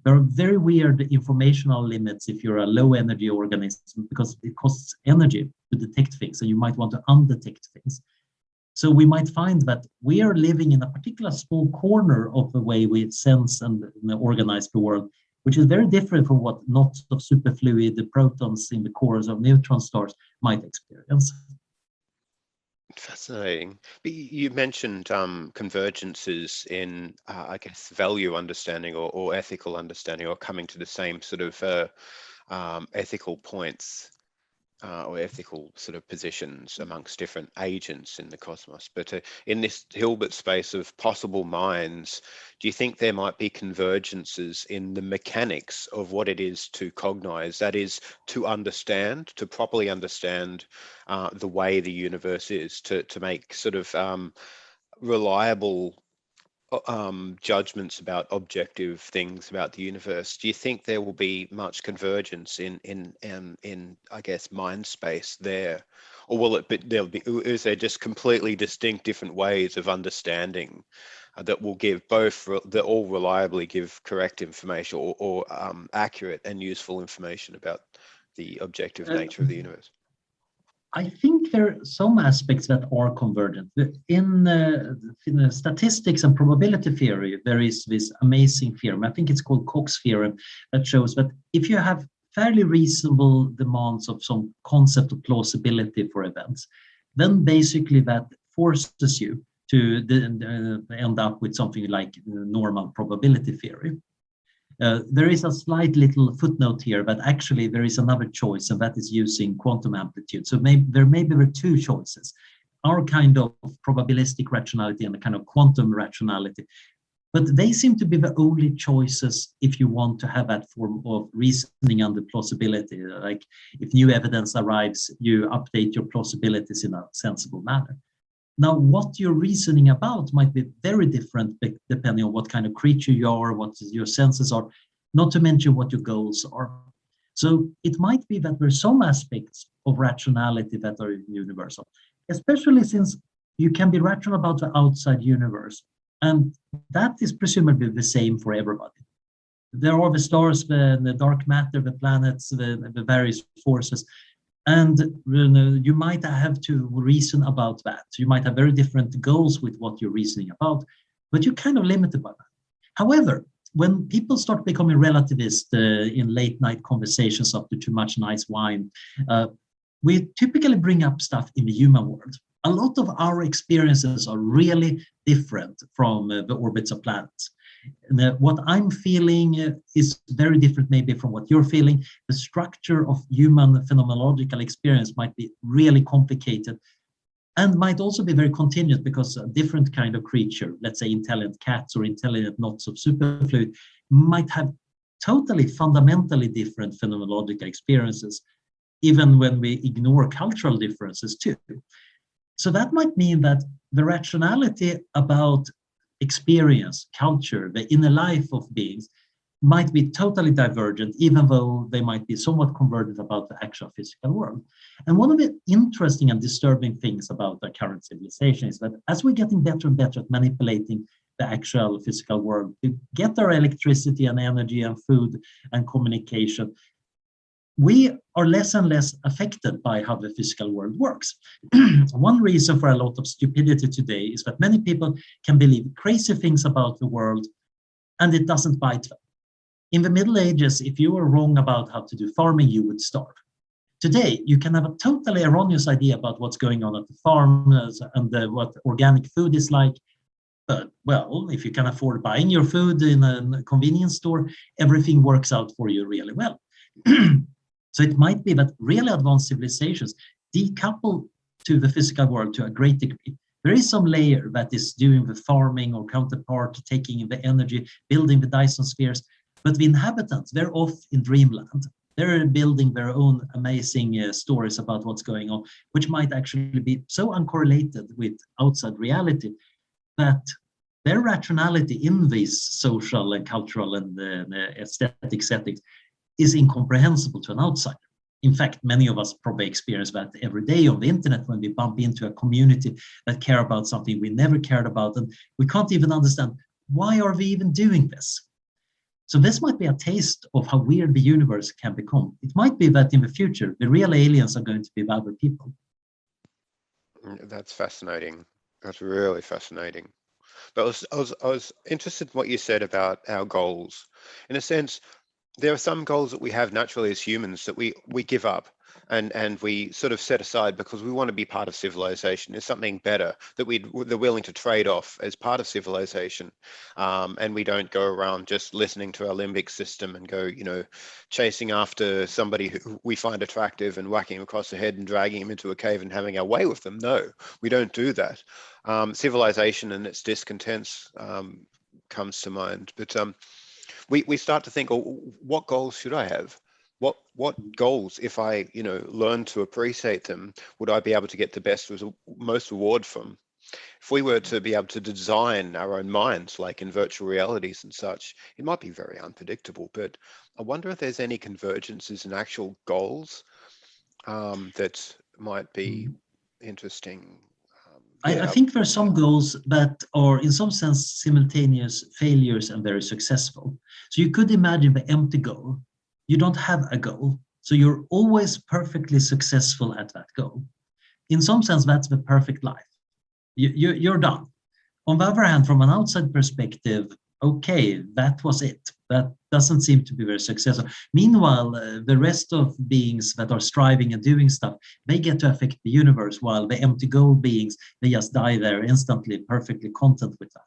There are very weird informational limits if you're a low energy organism because it costs energy to detect things, and you might want to undetect things. So we might find that we are living in a particular small corner of the way we sense and organize the world, which is very different from what knots of superfluid protons in the cores of neutron stars might experience. Fascinating. But you mentioned convergences in, I guess, value understanding or ethical understanding, or coming to the same sort of ethical points or ethical sort of positions amongst different agents in the cosmos. But in this Hilbert space of possible minds, do you think there might be convergences in the mechanics of what it is to cognize, that is, to understand, to properly understand the way the universe is, to make sort of reliable judgments about objective things about the universe? Do you think there will be much convergence in I guess mind space there, or will it be, is there just completely distinct different ways of understanding that will give both, that all reliably give correct information or accurate and useful information about the objective nature of the universe? I think there are some aspects that are convergent. In statistics and probability theory, there is this amazing theorem. I think it's called Cox Theorem, that shows that if you have fairly reasonable demands of some concept of plausibility for events, then basically that forces you to end up with something like normal probability theory. There is a slight little footnote here, but actually there is another choice, and that is using quantum amplitude. So there are two choices, our kind of probabilistic rationality and a kind of quantum rationality. But they seem to be the only choices if you want to have that form of reasoning under plausibility. Like if new evidence arrives, you update your plausibilities in a sensible manner. Now, what you're reasoning about might be very different depending on what kind of creature you are, what your senses are, not to mention what your goals are. So it might be that there are some aspects of rationality that are universal, especially since you can be rational about the outside universe. And that is presumably the same for everybody. There are the stars, the dark matter, the planets, the various forces. And you might have to reason about that. You might have very different goals with what you're reasoning about, but you're kind of limited by that. However, when people start becoming relativist in late night conversations after too much nice wine, we typically bring up stuff in the human world. A lot of our experiences are really different from the orbits of planets. What I'm feeling is very different maybe from what you're feeling. The structure of human phenomenological experience might be really complicated and might also be very continuous, because a different kind of creature, let's say intelligent cats or intelligent knots of superfluid, might have totally fundamentally different phenomenological experiences, even when we ignore cultural differences too. So that might mean that the rationality about experience, culture, the inner life of beings might be totally divergent, even though they might be somewhat convergent about the actual physical world. And one of the interesting and disturbing things about our current civilization is that as we're getting better and better at manipulating the actual physical world to get our electricity and energy and food and communication, we are less and less affected by how the physical world works. One reason for a lot of stupidity today is that many people can believe crazy things about the world and it doesn't bite them. In the Middle Ages, if you were wrong about how to do farming, you would starve. Today, you can have a totally erroneous idea about what's going on at the farm and what organic food is like, But, well, if you can afford buying your food in a convenience store, everything works out for you really well. So it might be that really advanced civilizations decouple to the physical world to a great degree. There is some layer that is doing the farming or counterpart, taking the energy, building the Dyson spheres. But the inhabitants, they're off in dreamland. They're building their own amazing stories about what's going on, which might actually be so uncorrelated with outside reality that their rationality in these social and cultural and aesthetic settings is incomprehensible to an outsider. In fact, many of us probably experience that every day on the internet when we bump into a community that care about something we never cared about, and we can't even understand why are we even doing this. So this might be a taste of how weird the universe can become. It might be that in the future, the real aliens are going to be the other people. That's fascinating. That's really fascinating. But I was interested in what you said about our goals. In a sense, there are some goals that we have naturally as humans that we give up and we sort of set aside because we want to be part of civilization. There's something better that they're willing to trade off as part of civilization. And we don't go around just listening to our limbic system and go, chasing after somebody who we find attractive and whacking him across the head and dragging him into a cave and having our way with them. No, we don't do that. Civilization and its discontents comes to mind. But we start to think, oh, what goals should I have? What goals, if I, learn to appreciate them, would I be able to get the most reward from? If we were to be able to design our own minds, like in virtual realities and such, it might be very unpredictable. But I wonder if there's any convergences and actual goals that might be interesting. I think there are some goals that are in some sense simultaneous failures and very successful. So you could imagine the empty goal. You don't have a goal, so you're always perfectly successful at that goal. In some sense, that's the perfect life. You're done. On the other hand, from an outside perspective, okay, that was it. That doesn't seem to be very successful. Meanwhile, the rest of beings that are striving and doing stuff, they get to affect the universe, while the empty goal beings, they just die there instantly, perfectly content with that.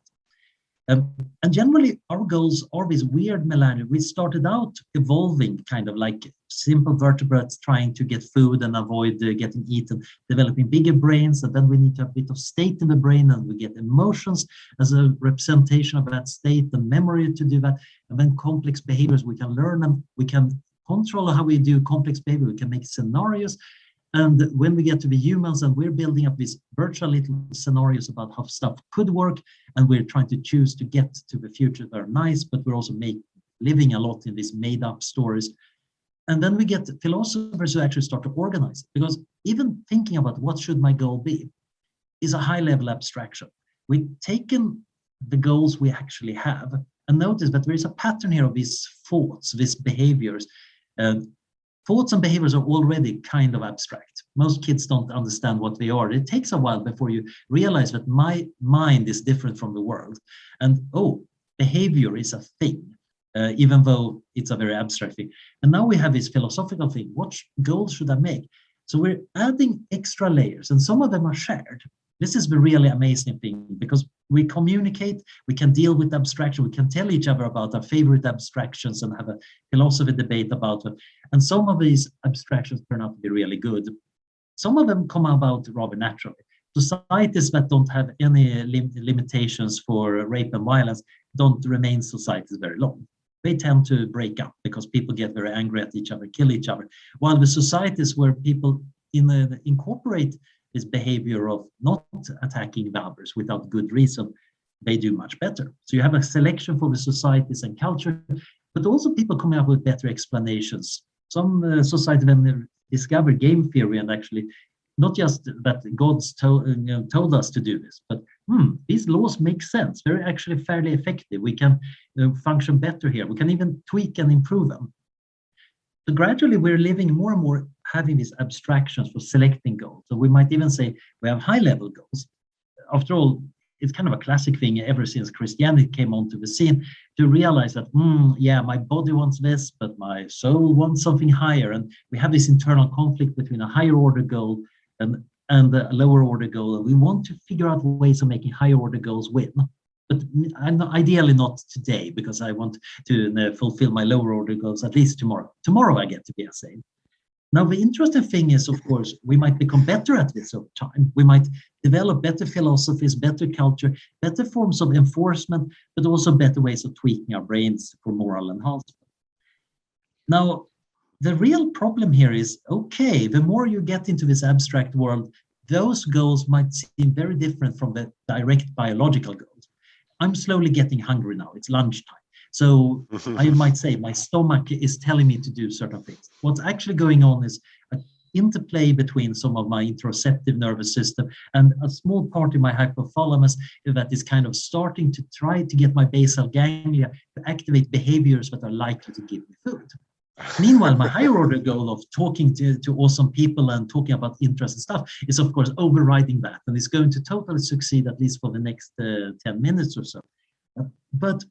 And generally, our goals are this weird melange. We started out evolving kind of like simple vertebrates trying to get food and avoid getting eaten, developing bigger brains, and then we need to have a bit of state in the brain, and we get emotions as a representation of that state, and memory to do that, and then complex behaviors. We can learn them, we can control how we do complex behavior, we can make scenarios. And when we get to the humans and we're building up these virtual little scenarios about how stuff could work, and we're trying to choose to get to the future that are nice, but we're also living a lot in these made up stories. And then we get philosophers who actually start to organize it, because even thinking about what should my goal be is a high level abstraction. We've taken the goals we actually have and notice that there is a pattern here of these thoughts, these behaviors. Thoughts and behaviors are already kind of abstract. Most kids don't understand what they are. It takes a while before you realize that my mind is different from the world. And behavior is a thing, even though it's a very abstract thing. And now we have this philosophical thing. What goals should I make? So we're adding extra layers, and some of them are shared. This is the really amazing thing, because we communicate, we can deal with abstraction, we can tell each other about our favorite abstractions and have a philosophy debate about it. And some of these abstractions turn out to be really good. Some of them come about rather naturally. Societies that don't have any limitations for rape and violence don't remain societies very long. They tend to break up because people get very angry at each other, kill each other. While the societies where people incorporate this behavior of not attacking the others without good reason, they do much better. So you have a selection for the societies and culture, but also people coming up with better explanations. Some societies have discovered game theory, and actually not just that God's told us to do this, but these laws make sense. They're actually fairly effective. We can function better here. We can even tweak and improve them. So gradually we're living more and more having these abstractions for selecting goals. So we might even say we have high level goals. After all, it's kind of a classic thing ever since Christianity came onto the scene to realize that, my body wants this, but my soul wants something higher. And we have this internal conflict between a higher order goal and a lower order goal. And we want to figure out ways of making higher order goals win. but I'm ideally not today, because I want to fulfill my lower order goals at least tomorrow. Tomorrow I get to be a saint. Now, the interesting thing is, of course, we might become better at this over time. We might develop better philosophies, better culture, better forms of enforcement, but also better ways of tweaking our brains for moral enhancement. Now, the real problem here is, okay, the more you get into this abstract world, those goals might seem very different from the direct biological goals. I'm slowly getting hungry now. It's lunchtime. So I might say my stomach is telling me to do certain things. What's actually going on is an interplay between some of my interoceptive nervous system and a small part in my hypothalamus that is kind of starting to try to get my basal ganglia to activate behaviors that are likely to give me food. Meanwhile, my higher order goal of talking to awesome people and talking about interesting stuff is, of course, overriding that. And it's going to totally succeed, at least for the next 10 minutes or so. But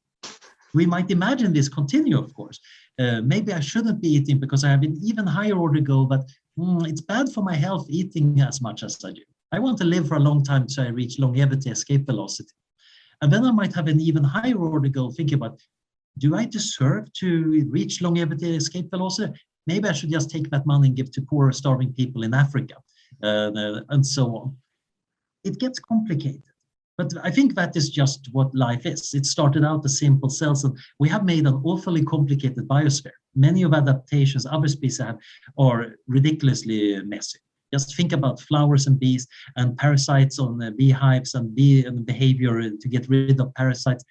we might imagine this continue, of course. Maybe I shouldn't be eating because I have an even higher order goal, but it's bad for my health eating as much as I do. I want to live for a long time so I reach longevity escape velocity. And then I might have an even higher order goal, thinking about, do I deserve to reach longevity escape velocity? Maybe I should just take that money and give to poor starving people in Africa, and so on. It gets complicated. But I think that is just what life is. It started out as simple cells, and we have made an awfully complicated biosphere. Many of adaptations other species have are ridiculously messy. Just think about flowers and bees and parasites on beehives and bee behavior to get rid of parasites.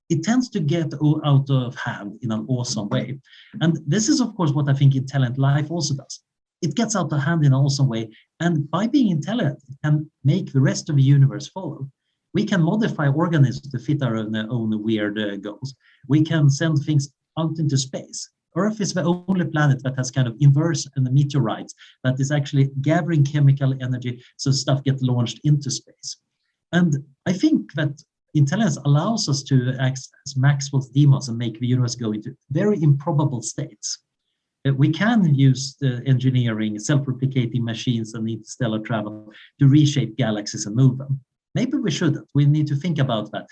It tends to get out of hand in an awesome way. And this is, of course, what I think intelligent life also does. It gets out of hand in an awesome way. And by being intelligent, it can make the rest of the universe follow. We can modify organisms to fit our own weird goals. We can send things out into space. Earth is the only planet that has kind of inverse and meteorites that is actually gathering chemical energy so stuff gets launched into space. And I think that intelligence allows us to access Maxwell's demons and make the universe go into very improbable states. We can use the engineering, self-replicating machines and interstellar travel to reshape galaxies and move them. Maybe we shouldn't. We need to think about that.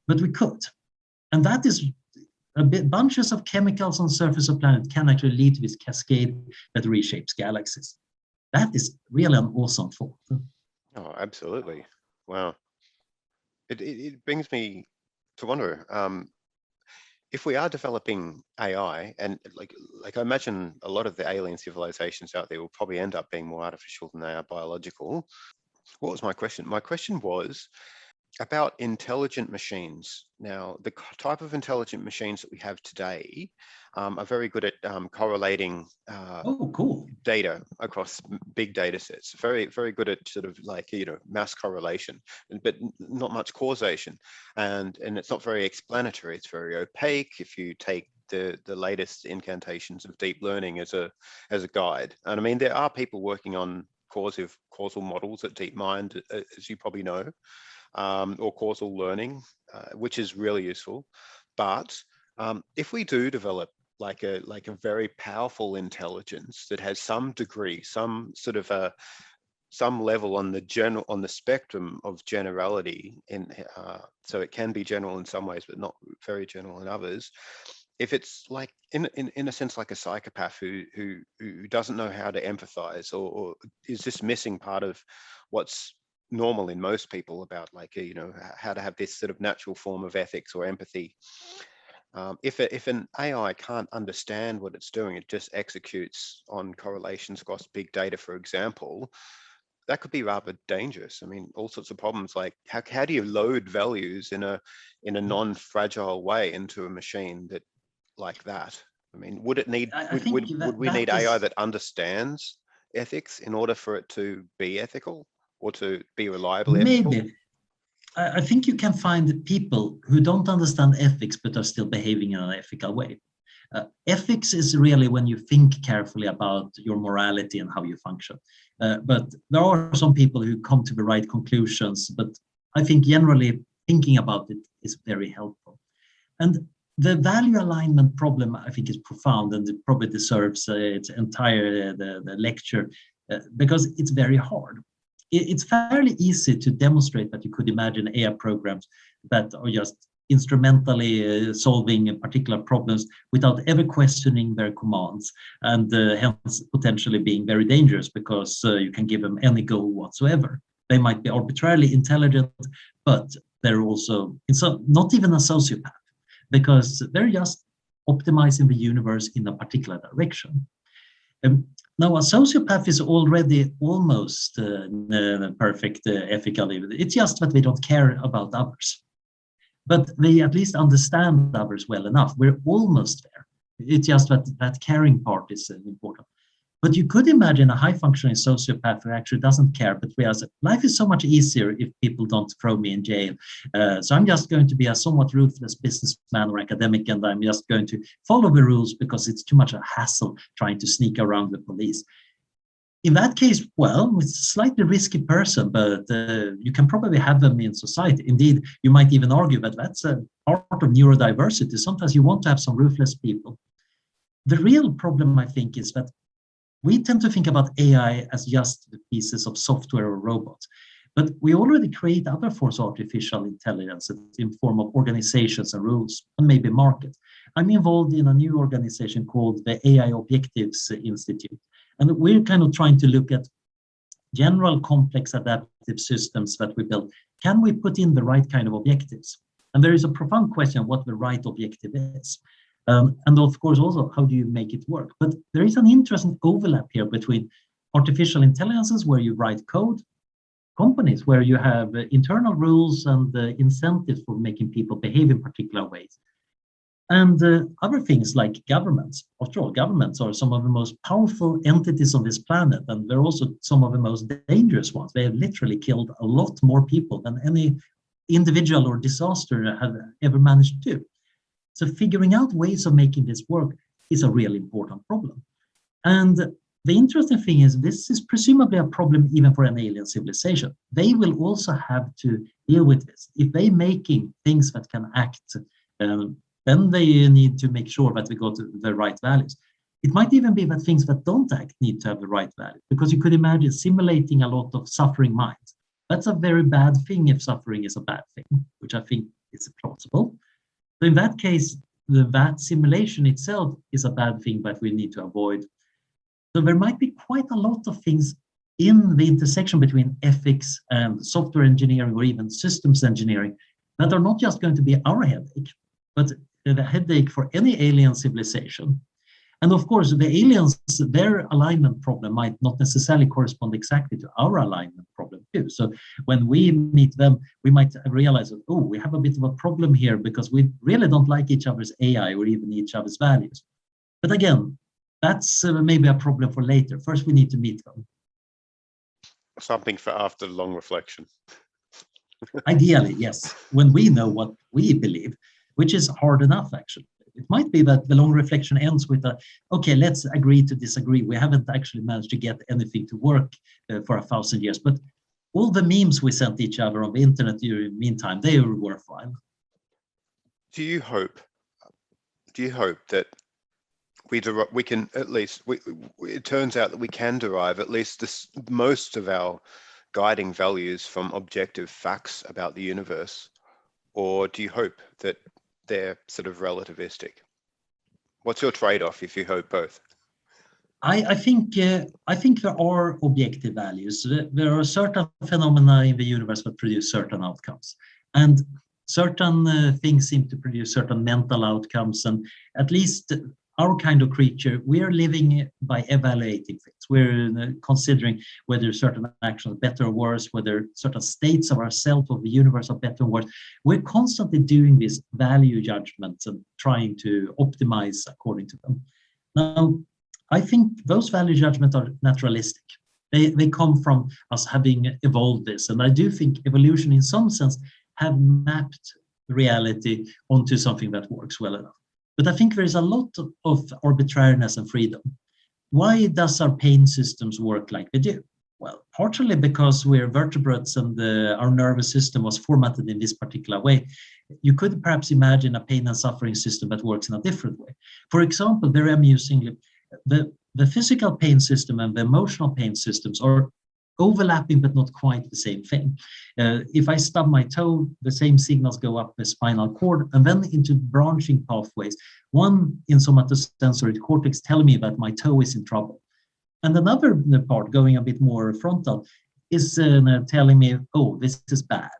But we could. And that is bunches of chemicals on the surface of the planet can actually lead to this cascade that reshapes galaxies. That is really an awesome thought. Oh, absolutely. Wow. It brings me to wonder, if we are developing AI, and like I imagine a lot of the alien civilizations out there will probably end up being more artificial than they are biological. What was my question? My question was about intelligent machines. Now, the type of intelligent machines that we have today are very good at correlating cool. data across big data sets. Very, very good at sort of like, mass correlation, but not much causation. And it's not very explanatory. It's very opaque. If you take the latest incantations of deep learning as a guide. And I mean, there are people working on causal models at DeepMind, as you probably know. Or causal learning, which is really useful. But if we do develop like a very powerful intelligence that has some degree, some sort of some level on the spectrum of generality, so it can be general in some ways, but not very general in others. If it's like in a sense like a psychopath who doesn't know how to empathize, or is just missing part of what's normal in most people about how to have this sort of natural form of ethics or empathy. If an AI can't understand what it's doing, it just executes on correlations across big data, for example, that could be rather dangerous. I mean, all sorts of problems like how do you load values in a non-fragile way into a machine that like that? I mean, would it need would we need AI that understands ethics in order for it to be ethical? Or to be reliably ethical? Maybe. I think you can find people who don't understand ethics but are still behaving in an ethical way. Ethics is really when you think carefully about your morality and how you function. But there are some people who come to the right conclusions, but I think generally thinking about it is very helpful. And the value alignment problem, I think, is profound, and it probably deserves its entire the lecture because it's very hard. it's fairly easy to demonstrate that you could imagine AI programs that are just instrumentally solving particular problems without ever questioning their commands, and hence potentially being very dangerous because you can give them any goal whatsoever. They might be arbitrarily intelligent, but they're also not even a sociopath, because they're just optimizing the universe in a particular direction. Now, a sociopath is already almost perfect ethically. It's just that they don't care about others. But they at least understand others well enough. We're almost there. It's just that caring part is important. But you could imagine a high-functioning sociopath who actually doesn't care, but realizes life is so much easier if people don't throw me in jail. So I'm just going to be a somewhat ruthless businessman or academic, and I'm just going to follow the rules because it's too much a hassle trying to sneak around the police. In that case, well, it's a slightly risky person, but you can probably have them in society. Indeed, you might even argue that that's a part of neurodiversity. Sometimes you want to have some ruthless people. The real problem, I think, is that we tend to think about AI as just the pieces of software or robots, but we already create other forms of artificial intelligence in form of organizations and rules, and maybe markets. I'm involved in a new organization called the AI Objectives Institute, and we're kind of trying to look at general complex adaptive systems that we build. Can we put in the right kind of objectives? And there is a profound question what the right objective is. And of course, also, how do you make it work? But there is an interesting overlap here between artificial intelligences, where you write code, companies, where you have internal rules and incentives for making people behave in particular ways, and other things like governments. After all, governments are some of the most powerful entities on this planet, and they're also some of the most dangerous ones. They have literally killed a lot more people than any individual or disaster have ever managed to do. So figuring out ways of making this work is a really important problem. And the interesting thing is this is presumably a problem even for an alien civilization. They will also have to deal with this. If they're making things that can act, then they need to make sure that they go to the right values. It might even be that things that don't act need to have the right value, because you could imagine simulating a lot of suffering minds. That's a very bad thing if suffering is a bad thing, which I think is plausible. So in that case, that simulation itself is a bad thing that we need to avoid. So there might be quite a lot of things in the intersection between ethics and software engineering or even systems engineering that are not just going to be our headache, but the headache for any alien civilization. And of course, the aliens, their alignment problem might not necessarily correspond exactly to our alignment problem too. So when we meet them, we might realize that, oh, we have a bit of a problem here because we really don't like each other's AI or even each other's values. But again, that's maybe a problem for later. First, we need to meet them. Something for after long reflection. Ideally, yes, when we know what we believe, which is hard enough, actually. It might be that the long reflection ends with okay, let's agree to disagree. We haven't actually managed to get anything to work for 1,000 years, but all the memes we sent each other on the internet during the meantime, they are worthwhile. Do you hope that we can at least, it turns out that we can derive at least most of our guiding values from objective facts about the universe? Or do you hope that they're sort of relativistic? What's your trade-off if you hope both? I think there are objective values. There are certain phenomena in the universe that produce certain outcomes, and certain things seem to produce certain mental outcomes. And at least our kind of creature, we are living by evaluating things. We're considering whether certain actions are better or worse, whether certain states of ourselves or the universe are better or worse. We're constantly doing these value judgments and trying to optimize according to them. Now, I think those value judgments are naturalistic. They come from us having evolved this. And I do think evolution in some sense have mapped reality onto something that works well enough. But I think there is a lot of arbitrariness and freedom. Why does our pain systems work like they do? Well, partially because we're vertebrates and our nervous system was formatted in this particular way. You could perhaps imagine a pain and suffering system that works in a different way. For example, very amusingly, the physical pain system and the emotional pain systems are overlapping but not quite the same thing. If I stub my toe, the same signals go up the spinal cord and then into branching pathways. One in somatosensory cortex telling me that my toe is in trouble. And another part going a bit more frontal is telling me, oh, this is bad.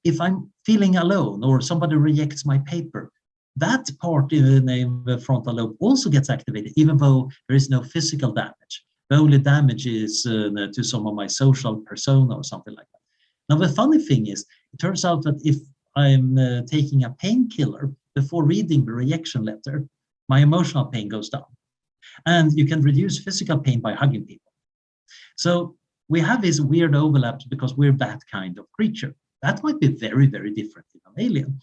If I'm feeling alone or somebody rejects my paper, that part in the frontal lobe also gets activated, even though there is no physical damage. The only damage is to some of my social persona or something like that. Now, the funny thing is, it turns out that if I'm taking a painkiller before reading the rejection letter, my emotional pain goes down. And you can reduce physical pain by hugging people. So we have these weird overlaps because we're that kind of creature. That might be very, very different in an alien.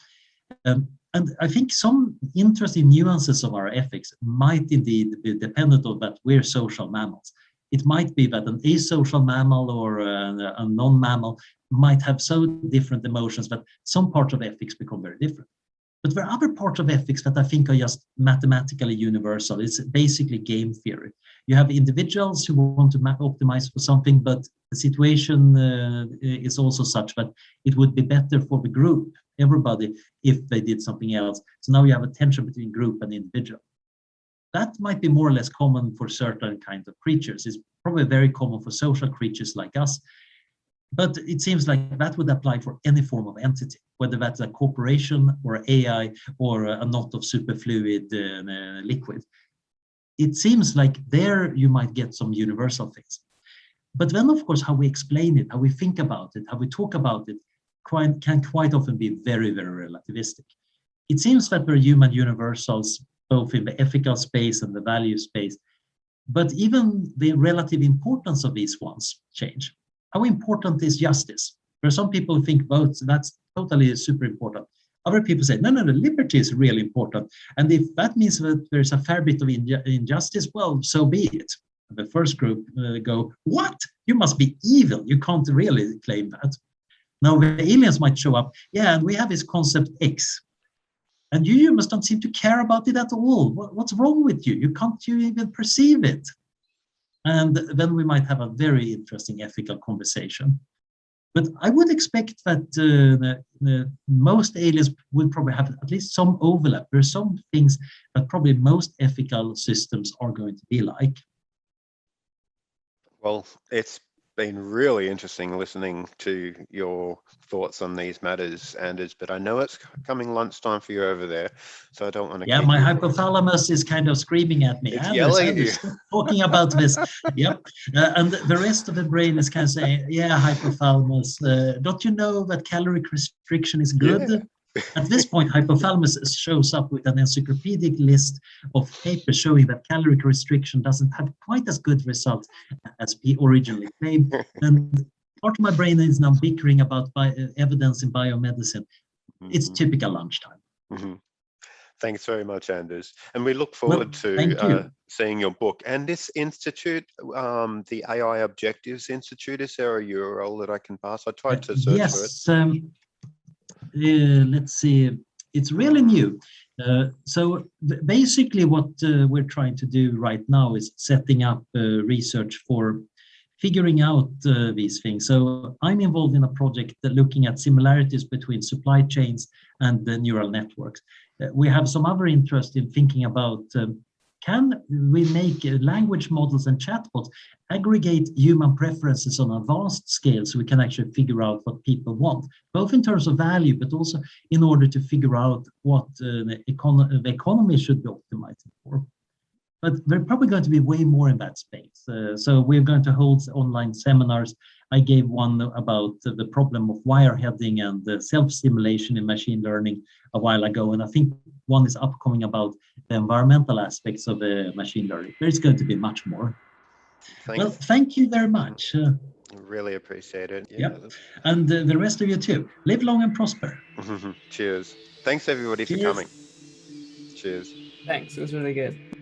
And I think some interesting nuances of our ethics might indeed be dependent on that we're social mammals. It might be that an asocial mammal or a non-mammal might have so different emotions that some parts of ethics become very different. But there are other parts of ethics that I think are just mathematically universal. It's basically game theory. You have individuals who want to optimize for something, but the situation is also such that it would be better for the group, everybody, if they did something else. So now you have a tension between group and individual. That might be more or less common for certain kinds of creatures. It's probably very common for social creatures like us. But it seems like that would apply for any form of entity, whether that's a corporation or AI or a knot of superfluid liquid. It seems like there you might get some universal things. But then, of course, how we explain it, how we think about it, how we talk about it can quite often be very, very relativistic. It seems that there are human universals, both in the ethical space and the value space, but even the relative importance of these ones change. How important is justice? There are some people who think both, that's totally super important. Other people say, no, liberty is really important. And if that means that there's a fair bit of injustice, well, so be it. The first group go, what? You must be evil. You can't really claim that. Now, the aliens might show up. Yeah, and we have this concept X. And you humans don't seem to care about it at all. What's wrong with you? Can't you even perceive it? And then we might have a very interesting ethical conversation. But I would expect that most aliens will probably have at least some overlap. There are some things that probably most ethical systems are going to be like. Well, it's been really interesting listening to your thoughts on these matters, Anders, but I know it's coming lunchtime for you over there, so I don't want to keep my hypothalamus is kind of screaming at me. It's yelling at you. Talking about this. Yep. And the rest of the brain is kind of saying, yeah, hypothalamus, don't you know that caloric restriction is good? Yeah. At this point, hypothalamus shows up with an encyclopedic list of papers showing that caloric restriction doesn't have quite as good results as we originally claimed. And part of my brain is now bickering about evidence in biomedicine. Mm-hmm. It's typical lunchtime. Mm-hmm. Thanks very much, Anders. And we look forward to seeing your book. And this institute, the AI Objectives Institute, is there a URL that I can pass? I tried to search for it. Let's see, it's really new. So basically what we're trying to do right now is setting up research for figuring out these things. So I'm involved in a project looking at similarities between supply chains and the neural networks. We have some other interest in thinking about can we make language models and chatbots aggregate human preferences on a vast scale so we can actually figure out what people want, both in terms of value, but also in order to figure out what the economy should be optimizing for. But we're probably going to be way more in that space. So we're going to hold online seminars. I gave one about the problem of wireheading and self-simulation in machine learning a while ago. And I think one is upcoming about the environmental aspects of machine learning. There's going to be much more. Thanks. Well, thank you very much. Really appreciate it. Yeah. Yep. And the rest of you too. Live long and prosper. Cheers. Thanks everybody for coming. Cheers. Thanks. It was really good.